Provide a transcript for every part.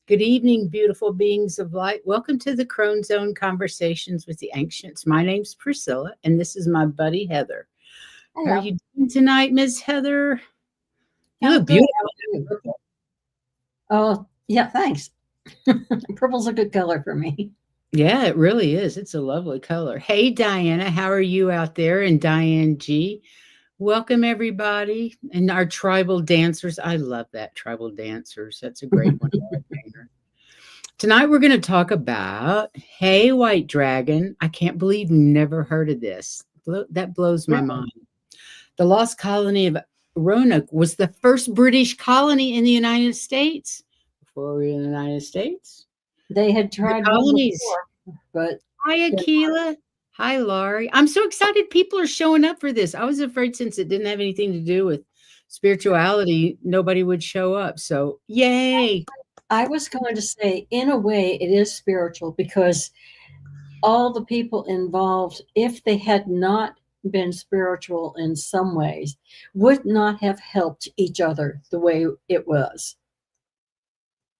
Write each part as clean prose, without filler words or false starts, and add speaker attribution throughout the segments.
Speaker 1: Good evening, beautiful beings of light. Welcome to the Crone Zone Conversations with the Ancients. My name's Priscilla, and this is my buddy Heather. How are
Speaker 2: Hello.
Speaker 1: you doing tonight, Miss Heather? You
Speaker 2: I'm
Speaker 1: look
Speaker 2: good.
Speaker 1: beautiful
Speaker 2: How are
Speaker 1: in
Speaker 2: you?
Speaker 1: purple.
Speaker 2: Oh, yeah, thanks. Purple's a good color for me.
Speaker 1: Yeah, it really is. It's a lovely color. Hey, Diana, how are you out there? And Diane G. Welcome, everybody. And our tribal dancers. I love that, tribal dancers. That's a great one. Tonight we're going to talk about Hey White Dragon. I can't believe you never heard of this. That blows my
Speaker 2: Really?
Speaker 1: mind. The lost colony of Roanoke was the first British colony in the United States. Before we were in the United States,
Speaker 2: They had
Speaker 1: the
Speaker 2: tried one
Speaker 1: colonies.
Speaker 2: before, but
Speaker 1: Hi,
Speaker 2: didn't
Speaker 1: Akila. Hi, Laurie. I'm so excited people are showing up for this. I was afraid since it didn't have anything to do with spirituality, nobody would show up. So, yay.
Speaker 2: I was going to say, in a way, it is spiritual because all the people involved, if they had not been spiritual in some ways, would not have helped each other the way it was.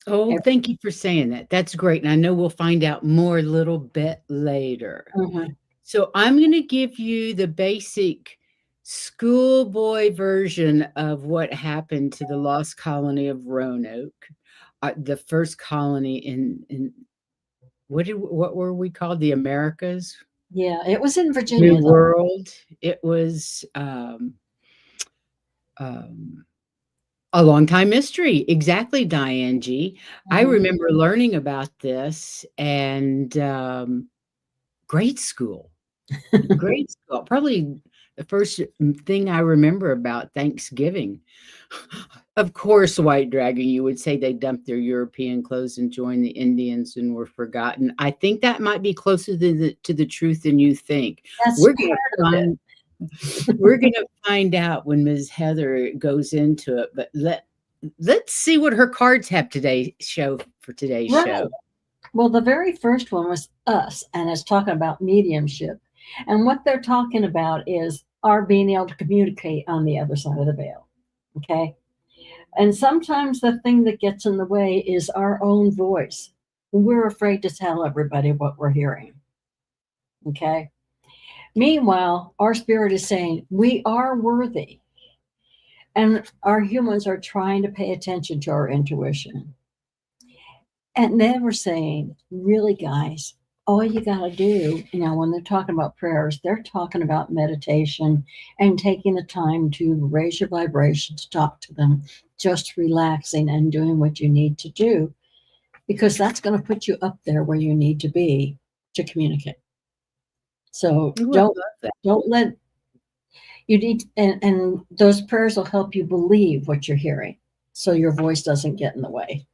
Speaker 1: Oh, thank you for saying that. That's great, and I know we'll find out more a little bit later.
Speaker 2: Mhm.
Speaker 1: So I'm gonna give you the basic schoolboy version of what happened to the lost colony of Roanoke, the first colony in what were we called? The Americas?
Speaker 2: Yeah, it was in
Speaker 1: New
Speaker 2: Virginia, though.
Speaker 1: World. It was, um a long time mystery. Exactly, Diane G. I
Speaker 2: Mhm.
Speaker 1: remember learning about this and, grade school. Grade school. Probably the first thing I remember about Thanksgiving. Of course, White Dragon, you would say they dumped their European clothes and joined the Indians and were forgotten. I think that might be closer to the truth than you think.
Speaker 2: That's
Speaker 1: We're gonna
Speaker 2: part of it.
Speaker 1: find we're gonna find out when Ms. Heather goes into it, but let's see what her cards have for today's
Speaker 2: Right.
Speaker 1: show.
Speaker 2: Well, the very first one was us, and it's talking about mediumship. And what they're talking about is our being able to communicate on the other side of the veil. Okay. And sometimes the thing that gets in the way is our own voice. We're afraid to tell everybody what we're hearing. Okay. Meanwhile, our spirit is saying we are worthy. And our humans are trying to pay attention to our intuition. And they were saying, really, guys, all you got to do, when they're talking about prayers, they're talking about meditation and taking the time to raise your vibration to talk to them, just relaxing and doing what you need to do, because that's going to put you up there where you need to be to communicate. So
Speaker 1: Ooh, I
Speaker 2: don't
Speaker 1: love that.
Speaker 2: don't let you need and those prayers will help you believe what you're hearing so your voice doesn't get in the way.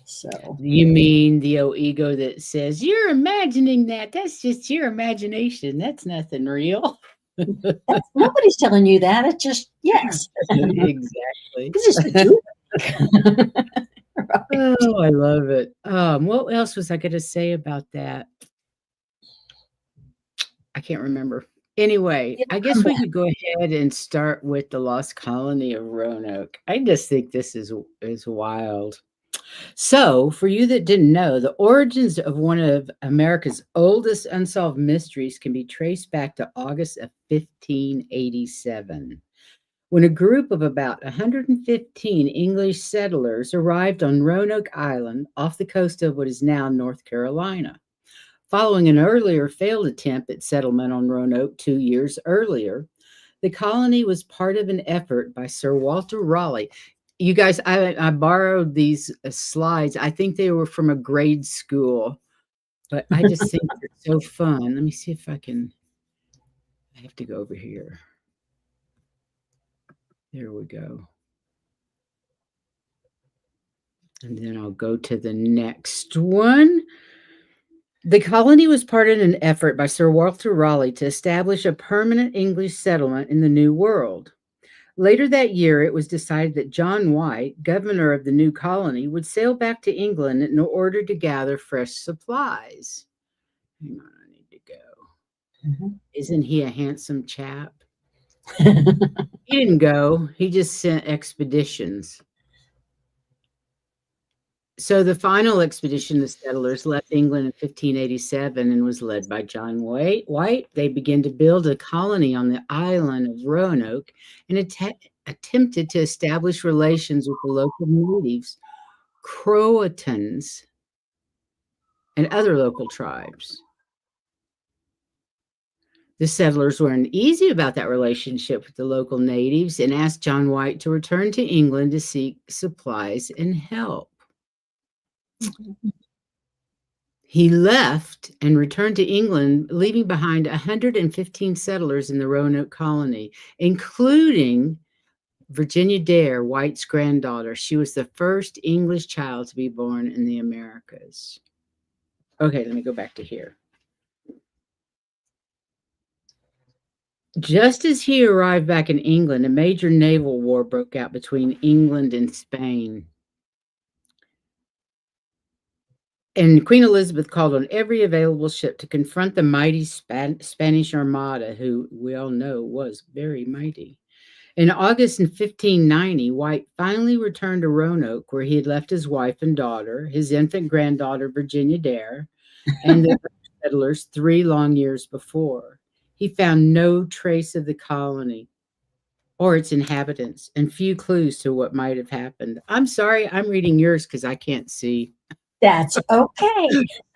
Speaker 2: So
Speaker 1: You mean the old ego that says, "You're imagining that. That's just your imagination. That's nothing real."
Speaker 2: that's nobody's telling you that. It's just yes.
Speaker 1: Exactly.
Speaker 2: This is the truth. Right.
Speaker 1: Oh, I love it. What else was I gonna say about that? I can't remember. Anyway,
Speaker 2: It'll
Speaker 1: I
Speaker 2: come
Speaker 1: guess we
Speaker 2: back.
Speaker 1: could go ahead and start with the lost colony of Roanoke. I just think this is wild. So, for you that didn't know, the origins of one of America's oldest unsolved mysteries can be traced back to August of 1587, when a group of about 115 English settlers arrived on Roanoke Island off the coast of what is now North Carolina. Following an earlier failed attempt at settlement on Roanoke 2 years earlier, the colony was part of an effort by Sir Walter Raleigh. You guys, I borrowed these slides. I think they were from a grade school, but I just think they're so fun. Let me see if I can. I have to go over here. There we go. And then I'll go to the next one. The colony was part of an effort by Sir Walter Raleigh to establish a permanent English settlement in the New World. Later that year, it was decided that John White, governor of the new colony, would sail back to England in order to gather fresh supplies. Hang on, I need to go.
Speaker 2: Mhm.
Speaker 1: Isn't he a handsome chap? He didn't go, he just sent expeditions. So the final expedition of settlers left England in 1587 and was led by John White. They began to build a colony on the island of Roanoke and attempted to establish relations with the local natives, Croatans, and other local tribes. The settlers weren't easy about that relationship with the local natives and asked John White to return to England to seek supplies and help. He left and returned to England, leaving behind 115 settlers in the Roanoke colony, including Virginia Dare, White's granddaughter. She was the first English child to be born in the Americas. Okay, let me go back to here. Just as he arrived back in England, a major naval war broke out between England and Spain. And Queen Elizabeth called on every available ship to confront the mighty Spanish Armada, who we all know was very mighty. In August in 1590, White finally returned to Roanoke, where he had left his wife and daughter, his infant granddaughter, Virginia Dare, and the settlers 3 long years before. He found no trace of the colony or its inhabitants and few clues to what might have happened. I'm sorry, I'm reading yours because I can't see.
Speaker 2: That's okay.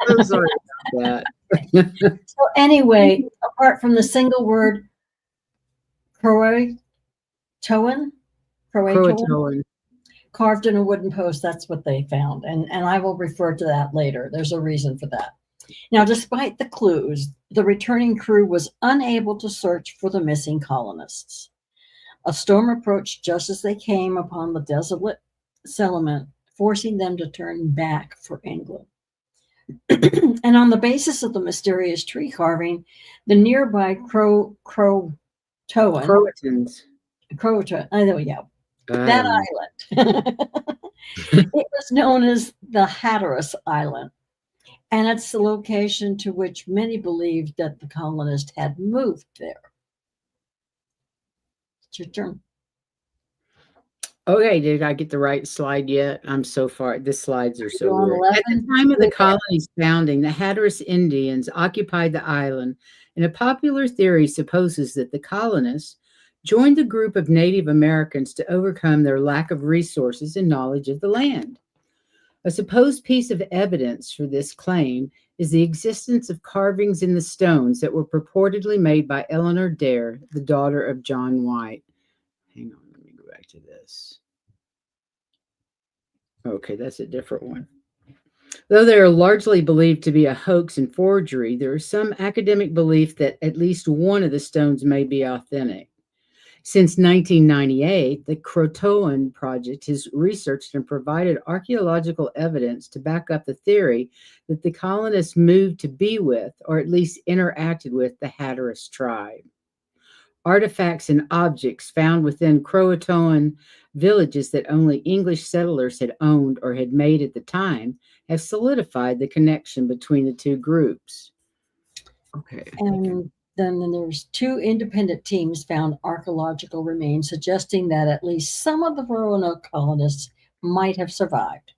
Speaker 1: I'm sorry about that.
Speaker 2: So anyway, apart from the single word Croatoan, carved in a wooden post, that's what they found. And I will refer to that later. There's a reason for that. Now, despite the clues, the returning crew was unable to search for the missing colonists. A storm approached just as they came upon the desolate settlement, forcing them to turn back for England. And on the basis of the mysterious tree carving, the nearby Croatoan, that island, it was known as the Hatteras Island, and it's the location to which many believed that the colonists had moved there. It's your turn.
Speaker 1: Okay, did I get the right slide yet? I'm so far. The slides are so weird. At the time of the colony's founding, the Hatteras Indians occupied the island, and a popular theory supposes that the colonists joined the group of Native Americans to overcome their lack of resources and knowledge of the land. A supposed piece of evidence for this claim is the existence of carvings in the stones that were purportedly made by Eleanor Dare, the daughter of John White. Hang on, let me go back to this. Okay, that's a different one. Though they are largely believed to be a hoax and forgery, there is some academic belief that at least one of the stones may be authentic. Since 1998, the Croatoan Project has researched and provided archaeological evidence to back up the theory that the colonists moved to be with, or at least interacted with, the Hatteras tribe. Artifacts and objects found within Croatoan villages that only English settlers had owned or had made at the time have solidified the connection between the two groups. Okay.
Speaker 2: And then there's 2 independent teams found archaeological remains suggesting that at least some of the Roanoke colonists might have survived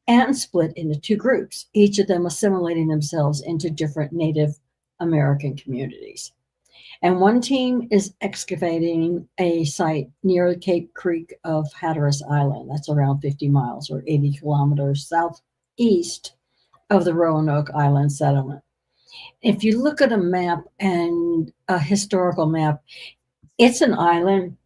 Speaker 2: and split into 2 groups, each of them assimilating themselves into different Native American communities. And one team is excavating a site near Cape Creek of Hatteras Island. That's around 50 miles or 80 kilometers southeast of the Roanoke Island settlement. If you look at a map and a historical map, it's an island,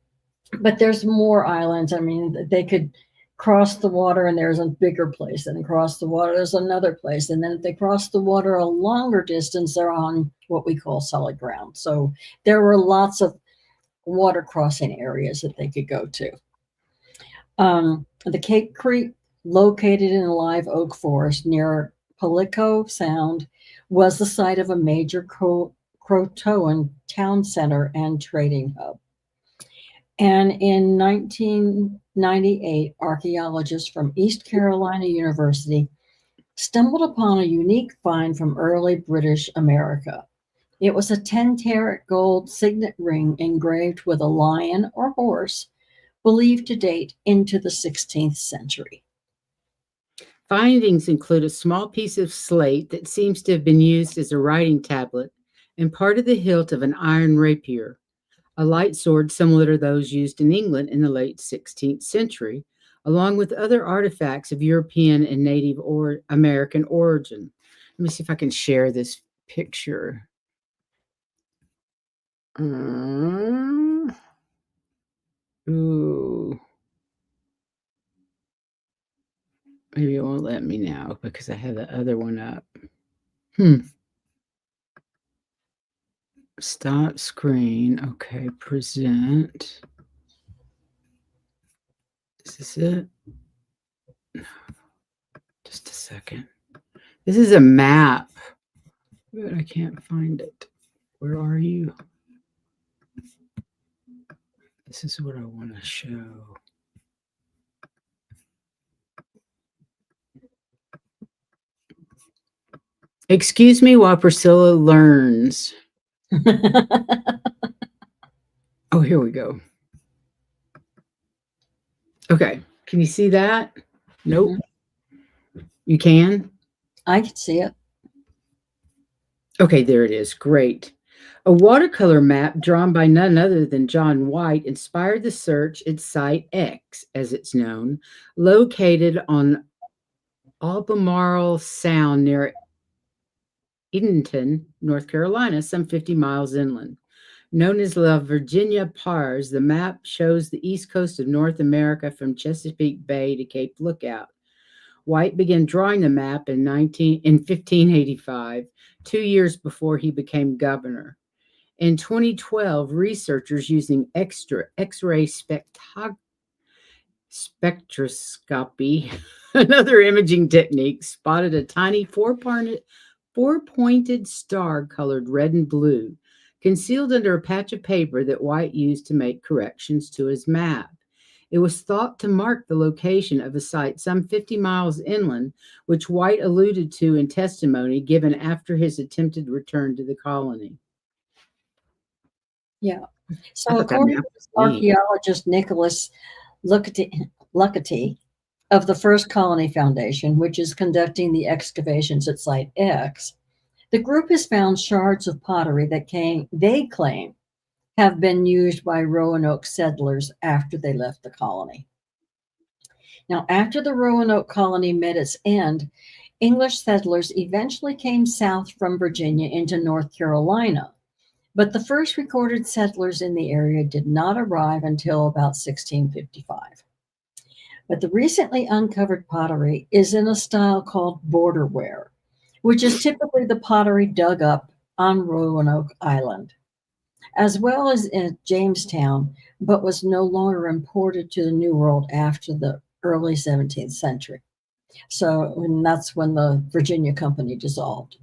Speaker 2: but there's more islands. I mean, they could cross the water and there's a bigger place, and across the water there's another place, and then if they cross the water a longer distance, they're on what we call solid ground. So there were lots of water crossing areas that they could go to. The Cape Creek, located in a live oak forest near Palico Sound, was the site of a major Croatoan town center and trading hub. And in 1998, archaeologists from East Carolina University stumbled upon a unique find from early British America. It was a 10-carat gold signet ring engraved with a lion or horse, believed to date into the 16th century.
Speaker 1: Findings include a small piece of slate that seems to have been used as a writing tablet and part of the hilt of an iron rapier, a light sword similar to those used in England in the late 16th century, along with other artifacts of European and Native or American origin. Let me see if I can share this picture. Ooh, maybe it won't let me now because I have the other one up. Stop screen. Okay, present. Is this it? Just a second. This is a map, but I can't find it. Where are you? This is what I want to show. Excuse me while Priscilla learns. Oh, here we go. Okay. Can you see that? Nope. You can?
Speaker 2: I can see it.
Speaker 1: Okay, there it is. Great. A watercolor map drawn by none other than John White inspired the search at Site X, as it's known, located on Albemarle Sound near Edenton, North Carolina, some 50 miles inland. Known as La Virginia Pars, the map shows the east coast of North America from Chesapeake Bay to Cape Lookout. White began drawing the map in 1585, 2 years before he became governor. In 2012, researchers using X-ray spectroscopy and other imaging techniques spotted a tiny four-pointed star colored red and blue, concealed under a patch of paper that White used to make corrections to his map. It was thought to mark the location of a site some 50 miles inland, which White alluded to in testimony given after his attempted return to the colony.
Speaker 2: Yeah.
Speaker 1: I
Speaker 2: So
Speaker 1: thought that
Speaker 2: according
Speaker 1: map
Speaker 2: to
Speaker 1: was neat.
Speaker 2: archaeologist Nicholas Luckety of the First Colony Foundation, which is conducting the excavations at Site X, the group has found shards of pottery that they claim have been used by Roanoke settlers after they left the colony. Now, after the Roanoke colony met its end, English settlers eventually came south from Virginia into North Carolina, but the first recorded settlers in the area did not arrive until about 1655. But the recently uncovered pottery is in a style called borderware, which is typically the pottery dug up on Roanoke Island, as well as in Jamestown, but was no longer imported to the New World after the early 17th century. So, and that's when the Virginia Company dissolved.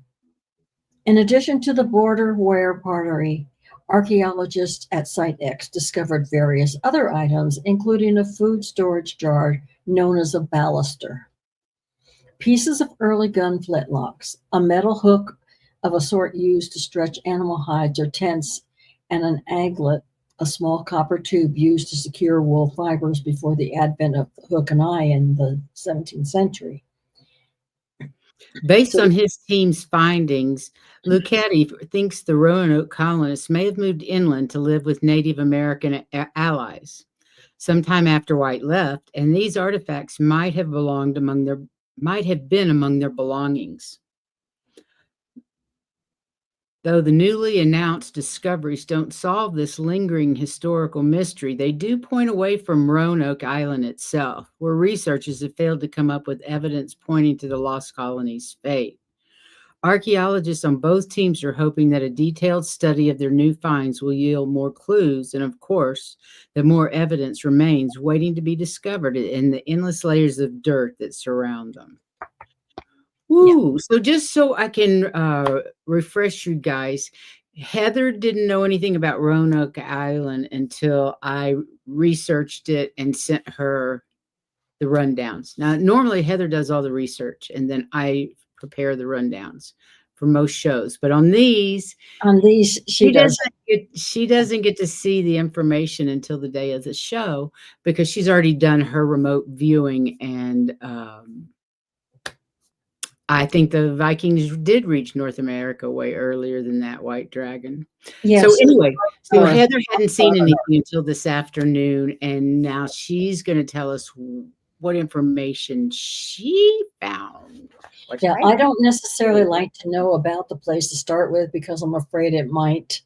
Speaker 2: In addition to the borderware pottery, archaeologists at Site X discovered various other items, including a food storage jar known as a baluster, pieces of early gun flintlocks, a metal hook of a sort used to stretch animal hides or tents, and an aglet, a small copper tube used to secure wool fibers before the advent of the hook and eye in the 17th century.
Speaker 1: Based
Speaker 2: So,
Speaker 1: on his team's findings, Lucetti thinks the Roanoke colonists may have moved inland to live with Native American allies sometime after White left, and these artifacts might have been among their belongings. Though the newly announced discoveries don't solve this lingering historical mystery, they do point away from Roanoke Island itself, where researchers have failed to come up with evidence pointing to the lost colony's fate. Archaeologists on both teams are hoping that a detailed study of their new finds will yield more clues, and of course, that more evidence remains waiting to be discovered in the endless layers of dirt that surround them.
Speaker 2: yeah.
Speaker 1: Woo! So just so I can refresh you guys, Heather didn't know anything about Roanoke Island until I researched it and sent her the rundowns. Now, normally Heather does all the research and then I prepare the rundowns for most shows, but on these,
Speaker 2: On these, she does.
Speaker 1: she doesn't get to see the information until the day of the show because she's already done her remote viewing and I think the Vikings did reach North America way earlier than that white dragon. So
Speaker 2: Yes,
Speaker 1: anyway, so
Speaker 2: north.
Speaker 1: Heather hadn't seen anything until this afternoon, and now she's going to tell us what information she found, which
Speaker 2: Yeah,
Speaker 1: I
Speaker 2: I don't necessarily like to know about the place to start with because I'm afraid it might,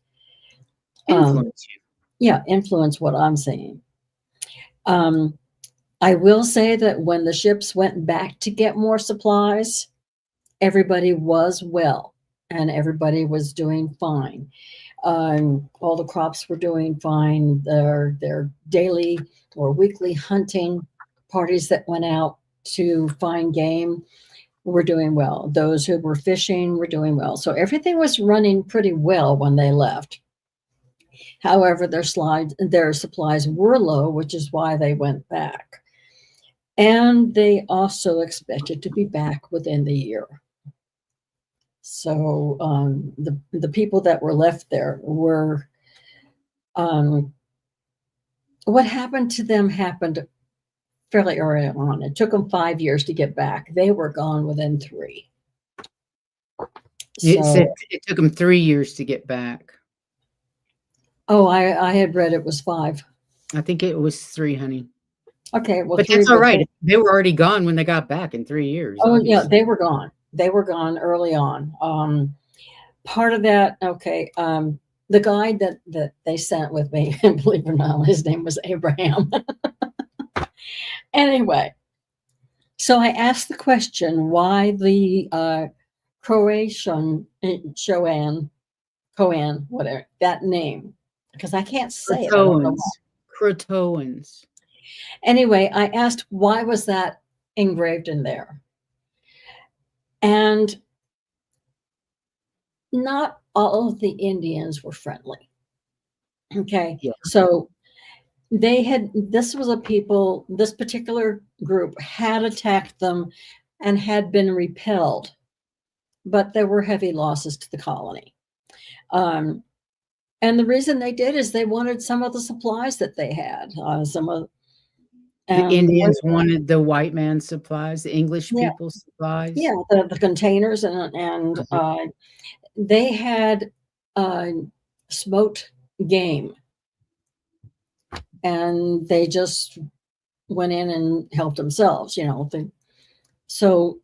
Speaker 2: um,
Speaker 1: influence you.
Speaker 2: yeah, influence what I'm seeing. Um, I will say that when the ships went back to get more supplies, everybody was well and everybody was doing fine. All the crops were doing fine. Their daily or weekly hunting parties that went out to find game were doing well. Those who were fishing were doing well. So everything was running pretty well when they left. However, their supplies were low, which is why they went back. And they also expected to be back within the year. So the people that were left there were what happened to them happened fairly early on. It took them 5 years to get back. They were gone within 3.
Speaker 1: It said
Speaker 2: So,
Speaker 1: it took them 3 years to get back.
Speaker 2: oh, I had read it was 5.
Speaker 1: I think it was 3, honey.
Speaker 2: Okay, well,
Speaker 1: But
Speaker 2: 3
Speaker 1: that's all
Speaker 2: was.
Speaker 1: right. They were already gone when they got back in 3 years,
Speaker 2: Oh, yeah,
Speaker 1: obviously.
Speaker 2: they were gone. They were gone early on. Part of that, okay, the guide that they sent with me, believe it or not, his name was Abraham. Anyway, so I asked the question why the Croatian Choan, Coan, whatever that name, because I can't say it. I don't know why.
Speaker 1: Croatoans. Croatoans.
Speaker 2: Anyway, I asked why was that engraved in there, and not all of the Indians were friendly. Okay,
Speaker 1: Yeah.
Speaker 2: so they had this was a people this particular group had attacked them and had been repelled, but there were heavy losses to the colony. Um, and the reason they did is they wanted some of the supplies that they had. Some of
Speaker 1: The
Speaker 2: one,
Speaker 1: Indians wanted the white man's supplies, the English
Speaker 2: yeah,
Speaker 1: people's supplies.
Speaker 2: yeah, the containers and
Speaker 1: Uh-huh.
Speaker 2: they had uh, smoked game, and they just went in and helped themselves. So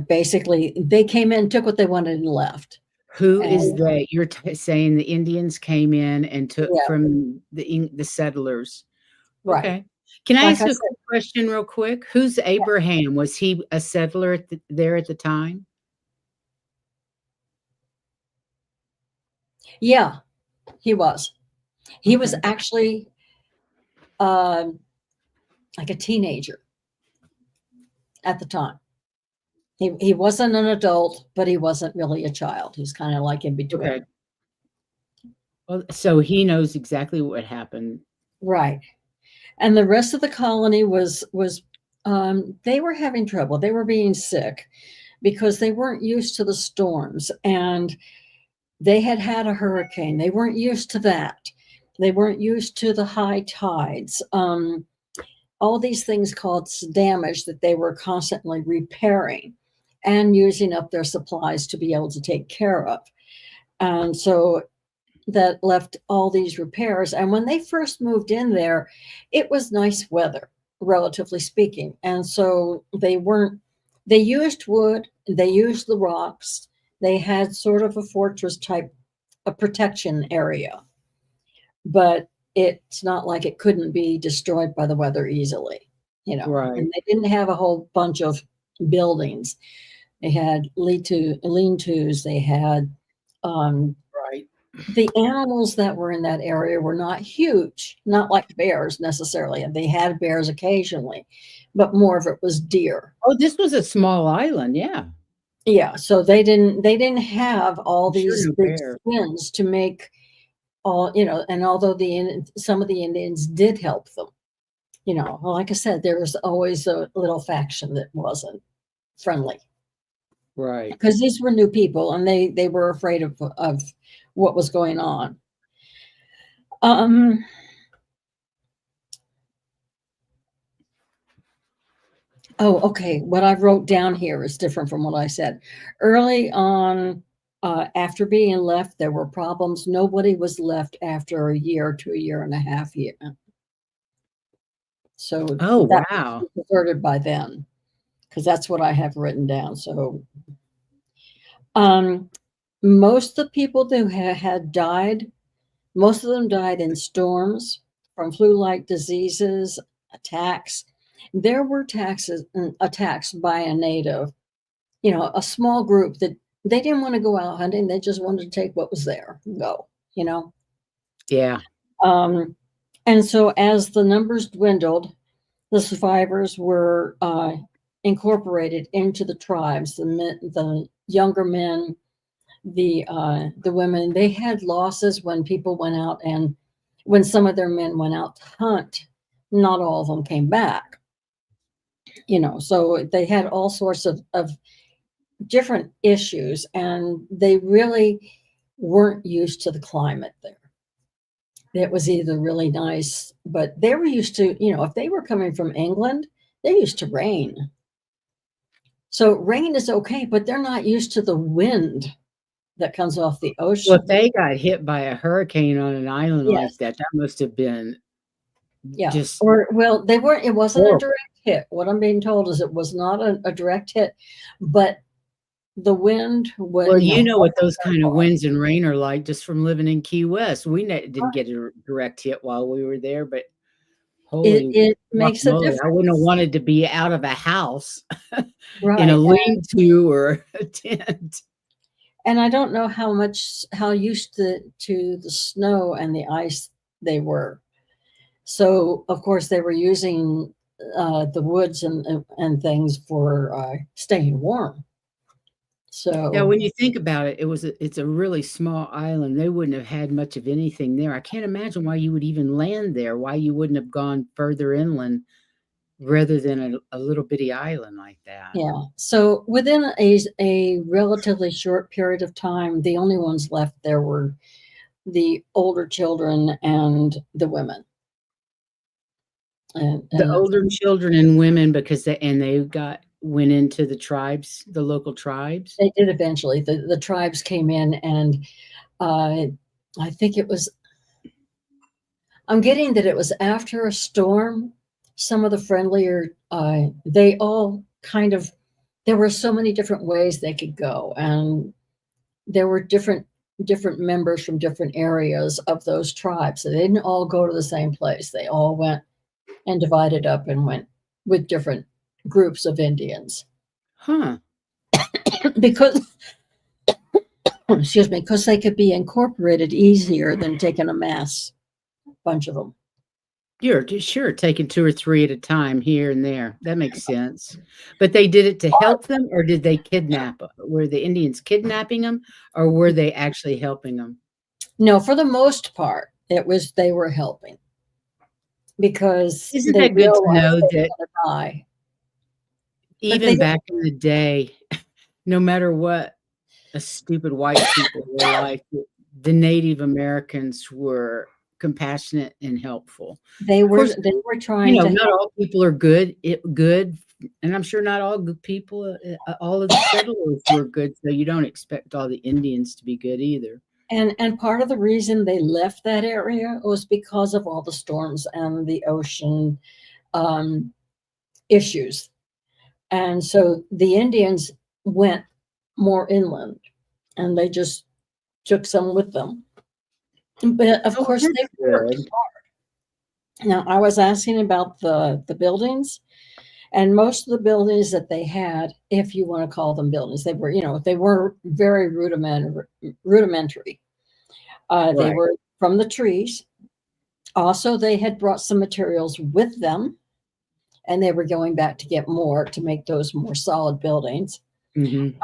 Speaker 2: basically, they came in, took what they wanted, and left.
Speaker 1: Who is
Speaker 2: And
Speaker 1: they? You're saying the Indians came in and took
Speaker 2: yeah,
Speaker 1: from the settlers.
Speaker 2: right.
Speaker 1: Okay. Can I
Speaker 2: Like
Speaker 1: ask
Speaker 2: I
Speaker 1: you a
Speaker 2: said,
Speaker 1: quick question real quick? Who's Abraham? Was he a settler there at the time?
Speaker 2: yeah, he was. He was
Speaker 1: Okay.
Speaker 2: actually um, like a teenager at the time. He wasn't an adult, but he wasn't really a child. He's kind of like in
Speaker 1: Okay.
Speaker 2: between.
Speaker 1: Well, so he knows exactly what happened.
Speaker 2: Right. And the rest of the colony was they were having trouble. They were being sick because they weren't used to the storms, and they had had a hurricane. They weren't used to that. They weren't used to the high tides. All these things caused damage that they were constantly repairing and using up their supplies to be able to take care of. And so that left all these repairs. And when they first moved in there, it was nice weather, relatively speaking. And so they used wood, they used the rocks, they had sort of a fortress type a protection area, but it's not like it couldn't be destroyed by the weather easily.
Speaker 1: Right.
Speaker 2: And they didn't have a whole bunch of buildings. They had lean-tos, they had um,
Speaker 1: Right.
Speaker 2: the animals that were in that area were not huge, not like bears necessarily. And they had bears occasionally, but more of it was deer.
Speaker 1: Oh, this was a small island. Yeah.
Speaker 2: Yeah, so they didn't have all
Speaker 1: I'm sure
Speaker 2: these
Speaker 1: no
Speaker 2: big
Speaker 1: bear.
Speaker 2: skins to make and although some of the Indians did help them, like I said, there was always a little faction that wasn't friendly
Speaker 1: Right.
Speaker 2: because these were new people and they were afraid of what was going on. Um, Oh, okay. What I wrote down here is different from what I said. Early on, after being left, there were problems. Nobody was left after a year to a year and a half. Year. So
Speaker 1: Oh,
Speaker 2: that
Speaker 1: wow.
Speaker 2: was deserted by then, because that's what I have written down. So um, most of the people who had died, most of them died in storms from flu-like diseases, attacks. There were attacks by a native, a small group that they didn't want to go out hunting. They just wanted to take what was there and go, you know.
Speaker 1: Yeah.
Speaker 2: Um, and so as the numbers dwindled, the survivors were incorporated into the tribes. The younger men, the women, they had losses when people went out, and when some of their men went out to hunt, not all of them came back. So they had all sorts of different issues, and they really weren't used to the climate there. It was either really nice, but they were used to, if they were coming from England, they're used to rain. So rain is okay, but they're not used to the wind that comes off the
Speaker 1: Well, if
Speaker 2: ocean.
Speaker 1: they got hit by a hurricane on an island like
Speaker 2: Yes.
Speaker 1: that, that must have been
Speaker 2: Yeah.
Speaker 1: just
Speaker 2: Or, well, they weren't, it wasn't a
Speaker 1: horrible.
Speaker 2: direct hit. What I'm being told is it was not a direct hit, but the wind went,
Speaker 1: Well, you know what those kind of winds and rain are like just from living in Key West. We didn't get a direct hit while we were there, but
Speaker 2: it,
Speaker 1: holy
Speaker 2: it makes a
Speaker 1: guacamole, I wouldn't have
Speaker 2: difference.
Speaker 1: wanted to be out of a house in a
Speaker 2: Right.
Speaker 1: lean-to or a tent.
Speaker 2: And I don't know how used to the snow and the ice they were. So of course they were using the woods and things for staying warm.
Speaker 1: Yeah,
Speaker 2: So
Speaker 1: when you think about it, it's a really small island. They wouldn't have had much of anything there. I can't imagine why you would even land there, why you wouldn't have gone further inland rather than a little bitty island like that.
Speaker 2: yeah. So within a relatively short period of time, the only ones left there were the older children and the women.
Speaker 1: The
Speaker 2: And that's,
Speaker 1: older children and women because they went into the tribes, the local tribes?
Speaker 2: they did eventually. The tribes came in, and uh, I think it was. I'm getting that it was after a storm. Some of the friendlier, they all kind of. There were so many different ways they could go, and there were different members from different areas of those tribes. So they didn't all go to the same place. They all went and divided up and went with different groups of Indians
Speaker 1: Huh.
Speaker 2: because excuse me, because they could be incorporated easier than taking a mass bunch of them.
Speaker 1: Sure, taking 2 or 3 at a time here and there. That makes sense. But they did it to help them, or did they kidnap 'em? Were the Indians kidnapping them, or were they actually helping them?
Speaker 2: No, for the most part, it was they were helping because
Speaker 1: Isn't
Speaker 2: they
Speaker 1: that good to
Speaker 2: realized
Speaker 1: know
Speaker 2: they
Speaker 1: that
Speaker 2: were going to die. But they
Speaker 1: even back in the day, no matter what a stupid white people were like, the Native Americans were compassionate and helpful.
Speaker 2: they
Speaker 1: Of
Speaker 2: were
Speaker 1: course,
Speaker 2: they were trying to
Speaker 1: not
Speaker 2: help.
Speaker 1: all people are good, and I'm sure not all good people, all of the settlers were good, so you don't expect all the Indians to be good either.
Speaker 2: And part of the reason they left that area was because of all the storms and the ocean um, issues. And so the Indians went more inland, and they just took some with them. But of
Speaker 1: Oh,
Speaker 2: course, they
Speaker 1: that's
Speaker 2: worked.
Speaker 1: good.
Speaker 2: Now, I was asking about the buildings, and most of the buildings that they had, if you want to call them buildings, they were very rudimentary. They
Speaker 1: Right.
Speaker 2: were from the trees. Also, they had brought some materials with them, and they were going back to get more to make those more solid buildings.
Speaker 1: Mhm.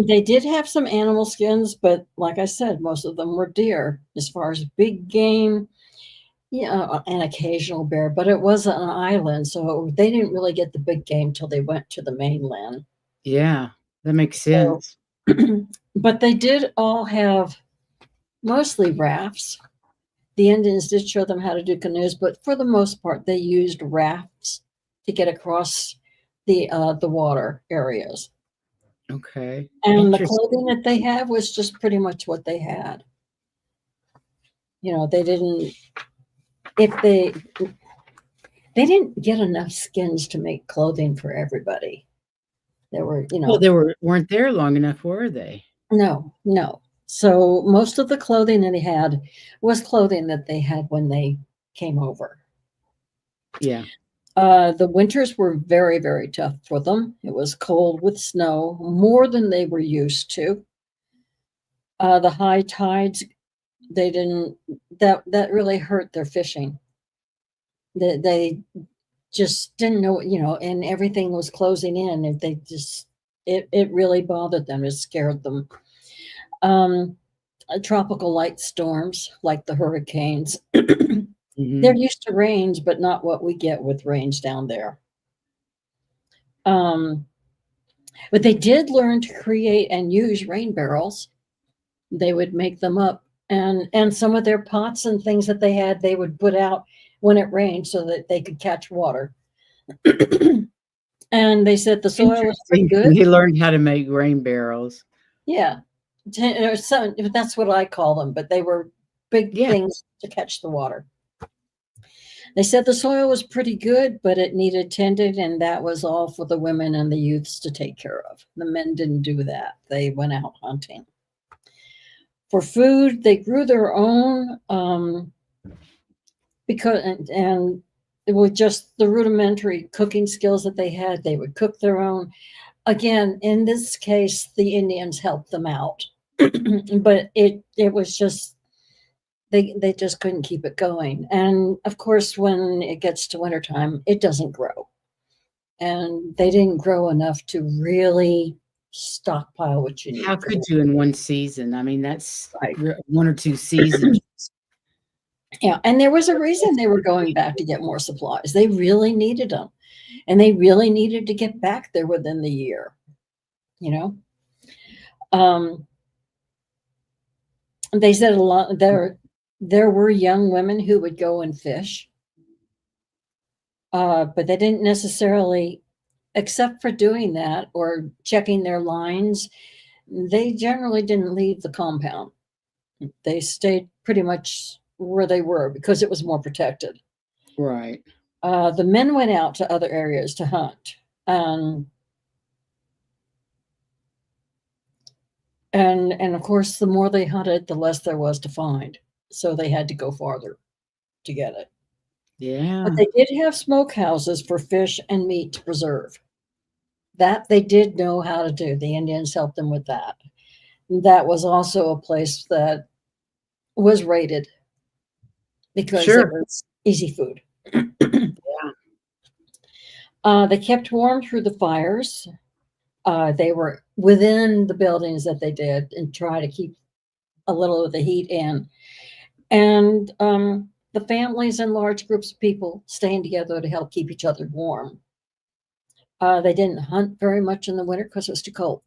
Speaker 2: They did have some animal skins, but like I said, most of them were deer. As far as big game, yeah, an occasional bear, but it was an island, so they didn't really get the big game till they went to the mainland.
Speaker 1: Yeah, that makes
Speaker 2: So,
Speaker 1: sense.
Speaker 2: but they did all have mostly rafts. The Indians did show them how to do canoes, but for the most part, they used rafts to get across the water areas.
Speaker 1: Okay.
Speaker 2: And the clothing
Speaker 1: Interesting.
Speaker 2: that they had was just pretty much what they had. They didn't if they didn't get enough skins to make clothing for everybody. There were,
Speaker 1: Well, they weren't there long enough, were they?
Speaker 2: no, no. So most of the clothing that they had was clothing that they had when they came over.
Speaker 1: Yeah.
Speaker 2: The winters were very, very tough for them. It was cold with snow, more than they were used to. The high tides, they didn't that really hurt their fishing. They just didn't know, and everything was closing in, and they just it really bothered them. It scared them. Um, Tropical light storms like the hurricanes. They're
Speaker 1: Mhm.
Speaker 2: used to rains, but not what we get with rains down there. Um, but they did learn to create and use rain barrels. They would make them up, and some of their pots and things that they had, they would put out when it rained so that they could catch water. And they said the soil was pretty
Speaker 1: Interesting.
Speaker 2: good.
Speaker 1: They learned how to make rain barrels.
Speaker 2: Yeah, or some, that's what I call them, but they were big
Speaker 1: Yeah.
Speaker 2: things to catch the water. They said the soil was pretty good, but it needed tended, and that was all for the women and the youths to take care of. The men didn't do that. They went out hunting. For food, they grew their own, because and it was just the rudimentary cooking skills that they had. They would cook their own. Again, in this case, the Indians helped them out, but it was just they just couldn't keep it going. And of course, when it gets to wintertime, it doesn't grow, and they didn't grow enough to really stockpile what you
Speaker 1: How
Speaker 2: need for
Speaker 1: could
Speaker 2: the
Speaker 1: you in one season? I mean, that's
Speaker 2: right.
Speaker 1: 1 or 2 seasons.
Speaker 2: Yeah, and there was a reason they were going back to get more supplies. They really needed them, and they really needed to get back there within the year. You know, um, they said a lot there were young women who would go and fish, but they didn't necessarily, except for doing that or checking their lines, they generally didn't leave the compound. They stayed pretty much where they were because it was more protected.
Speaker 1: Right.
Speaker 2: The men went out to other areas to hunt, um, and of course, the more they hunted, the less there was to find. So they had to go farther to get it. But
Speaker 1: Yeah.
Speaker 2: they did have smokehouses for fish and meat to preserve. That they did know how to do. The Indians helped them with that. That was also a place that was raided because it
Speaker 1: Sure.
Speaker 2: was easy food.
Speaker 1: Yeah.
Speaker 2: They kept warm through the fires. They were within the buildings that they did and try to keep a little of the heat in. And the families and large groups of people staying together to help keep each other warm. They didn't hunt very much in the winter because it was too cold.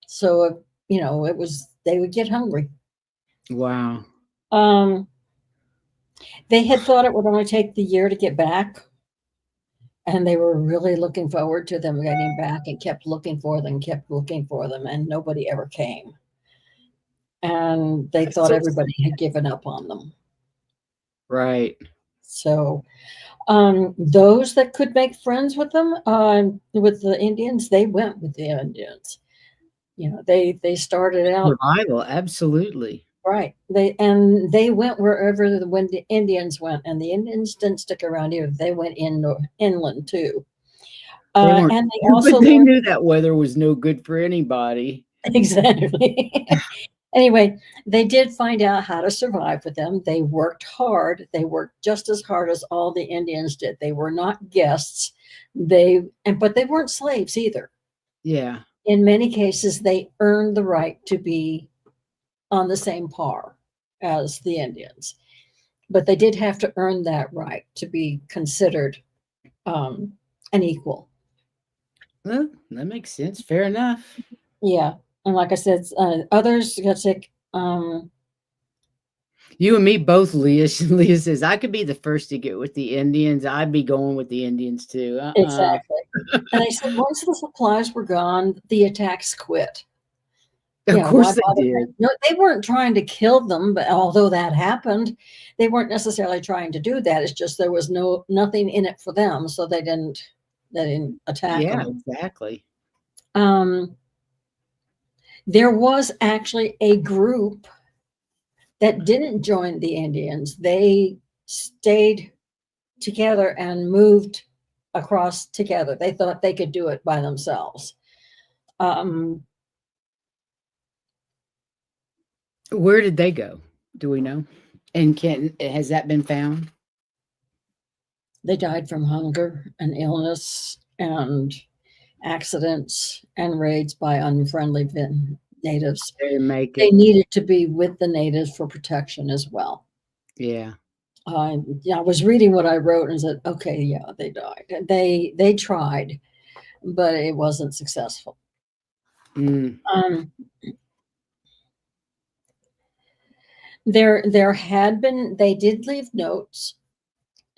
Speaker 2: So, it was, they would get hungry.
Speaker 1: Wow.
Speaker 2: Um, they had thought it would only take the year to get back, and they were really looking forward to them getting back and kept looking for them, and nobody ever came. And they
Speaker 1: That's
Speaker 2: thought
Speaker 1: so
Speaker 2: everybody had given up on them.
Speaker 1: right.
Speaker 2: So, those that could make friends with them, with the Indians, they went with the Indians. They started out
Speaker 1: Survival, absolutely.
Speaker 2: right. They went wherever when the Indians went, and the Indians didn't stick around here. They went inland too,
Speaker 1: They weren't
Speaker 2: and they
Speaker 1: but
Speaker 2: also
Speaker 1: they
Speaker 2: learned
Speaker 1: knew that weather was no good for anybody.
Speaker 2: exactly. Anyway, they did find out how to survive with them. They worked hard. They worked just as hard as all the Indians did. They were not guests. But they weren't slaves either.
Speaker 1: Yeah.
Speaker 2: In many cases, they earned the right to be on the same par as the Indians, but they did have to earn that right to be considered um, an equal.
Speaker 1: Well, that makes sense. Fair enough.
Speaker 2: Yeah, and like I said, others got sick.
Speaker 1: You and me both, Leah. Leah says, I could be the first to get with the Indians. I'd be going with the Indians too.
Speaker 2: Exactly. And they said once the supplies were gone, the attacks quit.
Speaker 1: Of
Speaker 2: Why
Speaker 1: course they
Speaker 2: bother?
Speaker 1: did.
Speaker 2: No, they weren't trying to kill them, but although that happened, they weren't necessarily trying to do that. It's just there was nothing in it for them, so they didn't attack
Speaker 1: Yeah,
Speaker 2: them.
Speaker 1: exactly.
Speaker 2: Um, there was actually a group that didn't join the Indians. They stayed together and moved across together. They thought they could do it by themselves. Um,
Speaker 1: Where did they go? Do we know? And has that been found?
Speaker 2: they died from hunger and illness and accidents and raids by unfriendly natives.
Speaker 1: They didn't make
Speaker 2: They
Speaker 1: it.
Speaker 2: needed to be with the natives for protection as well.
Speaker 1: Yeah.
Speaker 2: I was reading what I wrote and said, okay, yeah, they died. They tried, but it wasn't successful.
Speaker 1: Mm.
Speaker 2: Um, there had been they did leave notes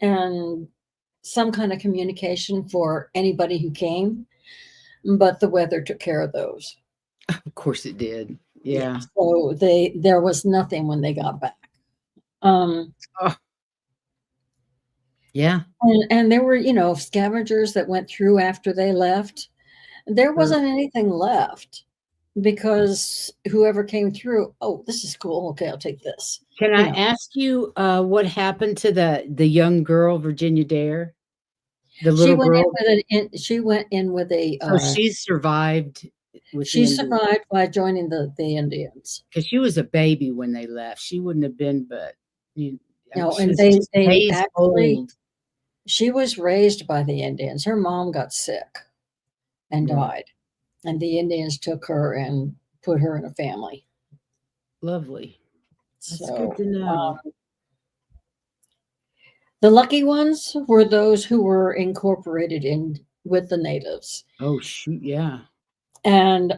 Speaker 2: and some kind of communication for anybody who came, but the weather took care of those.
Speaker 1: Of course it did.
Speaker 2: Yeah,
Speaker 1: Yeah.
Speaker 2: so there was nothing when they got back. Um,
Speaker 1: Oh, yeah.
Speaker 2: and there were, scavengers that went through after they left. There
Speaker 1: Sure.
Speaker 2: wasn't anything left because whoever came through, oh, this is cool. Okay, I'll take this.
Speaker 1: Can
Speaker 2: You
Speaker 1: I
Speaker 2: know,
Speaker 1: ask you what happened to the young girl, Virginia Dare? The
Speaker 2: she
Speaker 1: little
Speaker 2: went in
Speaker 1: girl?
Speaker 2: with she went in with a
Speaker 1: So she survived with the
Speaker 2: she
Speaker 1: Indians
Speaker 2: survived by joining the Indians.
Speaker 1: because she was a baby when they left. She wouldn't have been, but you she
Speaker 2: And
Speaker 1: was
Speaker 2: they
Speaker 1: just
Speaker 2: they
Speaker 1: days
Speaker 2: actually
Speaker 1: old.
Speaker 2: she was raised by the Indians. Her mom got sick and
Speaker 1: Right.
Speaker 2: died, and the Indians took her and put her in a family.
Speaker 1: Lovely. That's good
Speaker 2: So
Speaker 1: to know.
Speaker 2: the lucky ones were those who were incorporated in with the natives,
Speaker 1: Oh, shoot, yeah.
Speaker 2: and